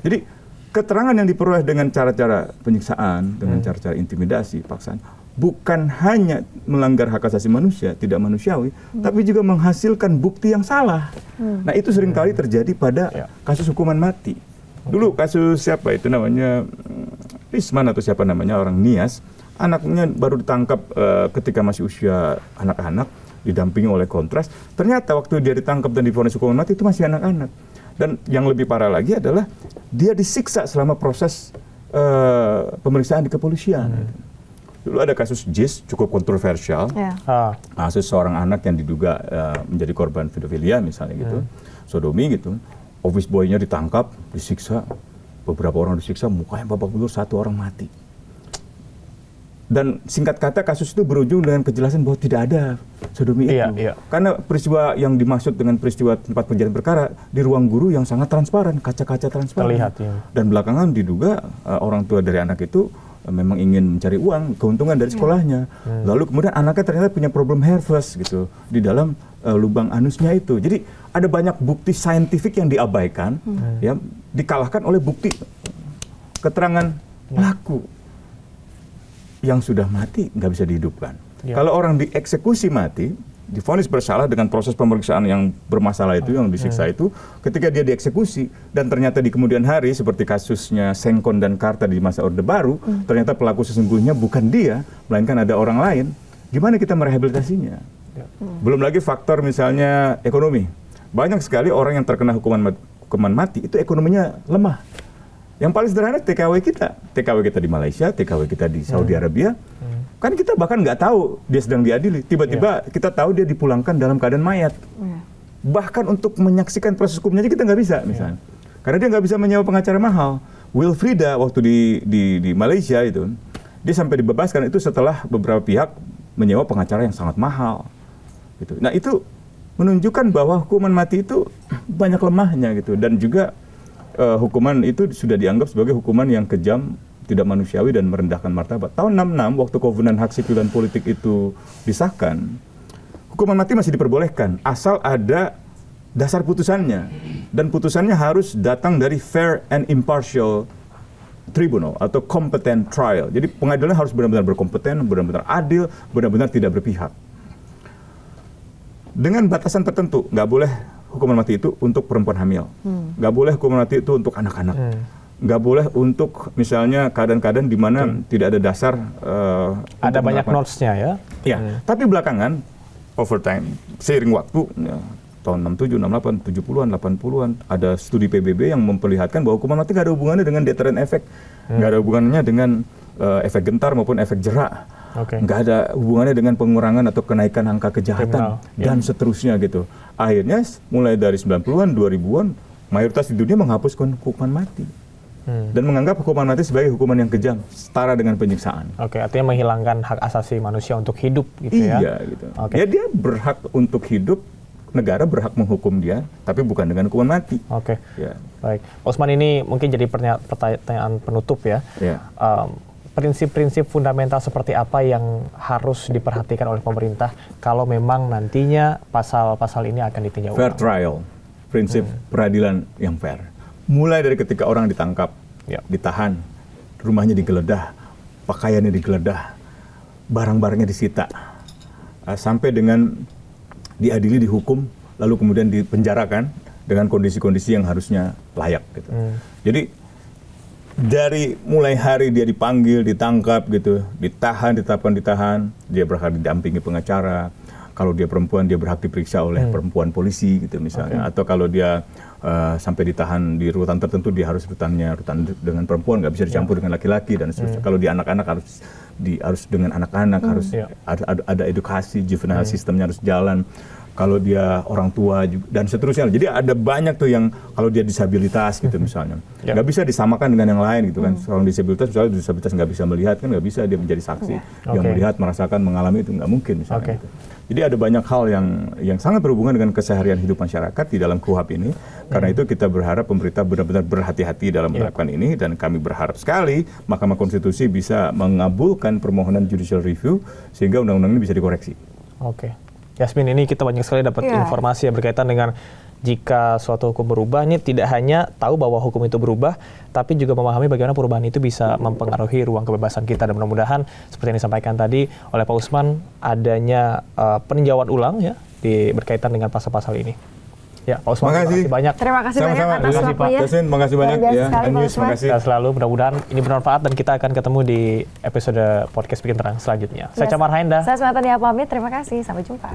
Jadi keterangan yang diperoleh dengan cara-cara penyiksaan, dengan cara-cara intimidasi, paksaan, bukan hanya melanggar hak asasi manusia, tidak manusiawi, tapi juga menghasilkan bukti yang salah. Nah itu seringkali terjadi pada kasus hukuman mati. Dulu kasus siapa itu namanya, Wisman atau siapa namanya, orang Nias, anaknya baru ditangkap ketika masih usia anak-anak, didampingi oleh Kontras. Ternyata waktu dia ditangkap dan divonis hukuman mati itu masih anak-anak. Dan yang lebih parah lagi adalah dia disiksa selama proses pemeriksaan di kepolisian. Dulu ada kasus JIS cukup kontroversial, kasus seorang anak yang diduga menjadi korban pedofilia misalnya gitu, sodomi gitu. Office boy-nya ditangkap, disiksa, beberapa orang disiksa, mukanya babak belur, satu orang mati. Dan singkat kata kasus itu berujung dengan kejelasan bahwa tidak ada sodomi itu. Karena peristiwa yang dimaksud dengan peristiwa tempat kejadian perkara di ruang guru yang sangat transparan, kaca-kaca transparan. Terlihat, Dan belakangan diduga orang tua dari anak itu memang ingin mencari uang, keuntungan dari sekolahnya. Lalu kemudian anaknya ternyata punya problem hair loss gitu di dalam lubang anusnya itu. Jadi ada banyak bukti saintifik yang diabaikan, ya, dikalahkan oleh bukti keterangan pelaku yang sudah mati nggak bisa dihidupkan. Kalau orang dieksekusi mati, divonis bersalah dengan proses pemeriksaan yang bermasalah itu, yang disiksa itu, ketika dia dieksekusi dan ternyata di kemudian hari seperti kasusnya Sengkon dan Karta di masa Orde Baru, ternyata pelaku sesungguhnya bukan dia, melainkan ada orang lain. Gimana kita merehabilitasinya? Belum lagi faktor misalnya ekonomi. Banyak sekali orang yang terkena hukuman mati itu ekonominya lemah. Yang paling sederhana TKW kita di Malaysia, TKW kita di Saudi Arabia, Kan kita bahkan nggak tahu dia sedang diadili. Tiba-tiba kita tahu dia dipulangkan dalam keadaan mayat. Bahkan untuk menyaksikan proses hukumnya aja kita nggak bisa misalnya. Karena dia nggak bisa menyewa pengacara mahal. Wilfrida waktu di Malaysia itu, dia sampai dibebaskan itu setelah beberapa pihak menyewa pengacara yang sangat mahal. Gitu. Nah itu menunjukkan bahwa hukuman mati itu banyak lemahnya gitu. Dan juga hukuman itu sudah dianggap sebagai hukuman yang kejam, tidak manusiawi dan merendahkan martabat. Tahun 66 waktu Kovenan Hak Sipil dan Politik itu disahkan, hukuman mati masih diperbolehkan asal ada dasar putusannya, dan putusannya harus datang dari fair and impartial tribunal atau competent trial. Jadi pengadilannya harus benar-benar berkompeten, benar-benar adil, benar-benar tidak berpihak. Dengan batasan tertentu, nggak boleh hukuman mati itu untuk perempuan hamil, nggak boleh hukuman mati itu untuk anak-anak, nggak boleh untuk misalnya keadaan-keadaan di mana tidak ada dasar. Ada banyak notes-nya ya. Ya, tapi belakangan overtime, seiring waktu, ya, tahun 67, 68, 70-an, 80-an, ada studi PBB yang memperlihatkan bahwa hukuman mati nggak ada hubungannya dengan deterrent effect, nggak ada hubungannya dengan efek gentar maupun efek jerak. Nggak ada hubungannya dengan pengurangan atau kenaikan angka kejahatan dan seterusnya gitu. Akhirnya mulai dari 90-an, 2000-an, mayoritas di dunia menghapuskan hukuman mati. Dan menganggap hukuman mati sebagai hukuman yang kejam, setara dengan penyiksaan. Artinya menghilangkan hak asasi manusia untuk hidup gitu ya. Iya gitu. Ya dia berhak untuk hidup, negara berhak menghukum dia, tapi bukan dengan hukuman mati. Ya. Baik. Pak Usman, ini mungkin jadi pertanyaan penutup ya. Prinsip-prinsip fundamental seperti apa yang harus diperhatikan oleh pemerintah kalau memang nantinya pasal-pasal ini akan ditinjau ulang? Fair trial, prinsip peradilan yang fair. Mulai dari ketika orang ditangkap, ditahan, rumahnya digeledah, pakaiannya digeledah, barang-barangnya disita, sampai dengan diadili, dihukum, lalu kemudian dipenjarakan dengan kondisi-kondisi yang harusnya layak. Gitu. Jadi dari mulai hari dia dipanggil, ditangkap gitu, ditahan, ditetapkan ditahan, dia berhak didampingi pengacara. Kalau dia perempuan, dia berhak diperiksa oleh perempuan polisi gitu misalnya. Atau kalau dia sampai ditahan di rutan tertentu, dia harus rutan dengan perempuan, nggak bisa dicampur dengan laki-laki dan seterusnya. Kalau di anak-anak harus dengan anak-anak, harus ada edukasi, juvenile sistemnya harus jalan. Kalau dia orang tua juga, dan seterusnya. Jadi ada banyak tuh yang kalau dia disabilitas gitu misalnya, nggak bisa disamakan dengan yang lain gitu kan. Orang disabilitas misalnya disabilitas nggak bisa melihat kan, nggak bisa dia menjadi saksi yang melihat, merasakan, mengalami, itu nggak mungkin misalnya. Gitu. Jadi ada banyak hal yang sangat berhubungan dengan keseharian hidup masyarakat di dalam KUHP ini. Karena itu kita berharap pemerintah benar-benar berhati-hati dalam menerapkan ini, dan kami berharap sekali Mahkamah Konstitusi bisa mengabulkan permohonan judicial review sehingga undang-undang ini bisa dikoreksi. Yasmin, ini kita banyak sekali dapat informasi yang berkaitan dengan jika suatu hukum berubah, ini tidak hanya tahu bahwa hukum itu berubah, tapi juga memahami bagaimana perubahan itu bisa mempengaruhi ruang kebebasan kita. Dan mudah-mudahan seperti yang disampaikan tadi oleh Pak Usman, adanya peninjauan ulang ya berkaitan dengan pasal-pasal ini. Ya, Pak Usman, terima kasih banyak. Terima kasih banyak atas waktunya. Terima kasih banyak ya. Terima kasih. Selalu mudah-mudahan ini bermanfaat dan kita akan ketemu di episode podcast Bikin Terang selanjutnya. Saya Camar Haenda. Saya Sematania pamit. Terima kasih. Sampai jumpa.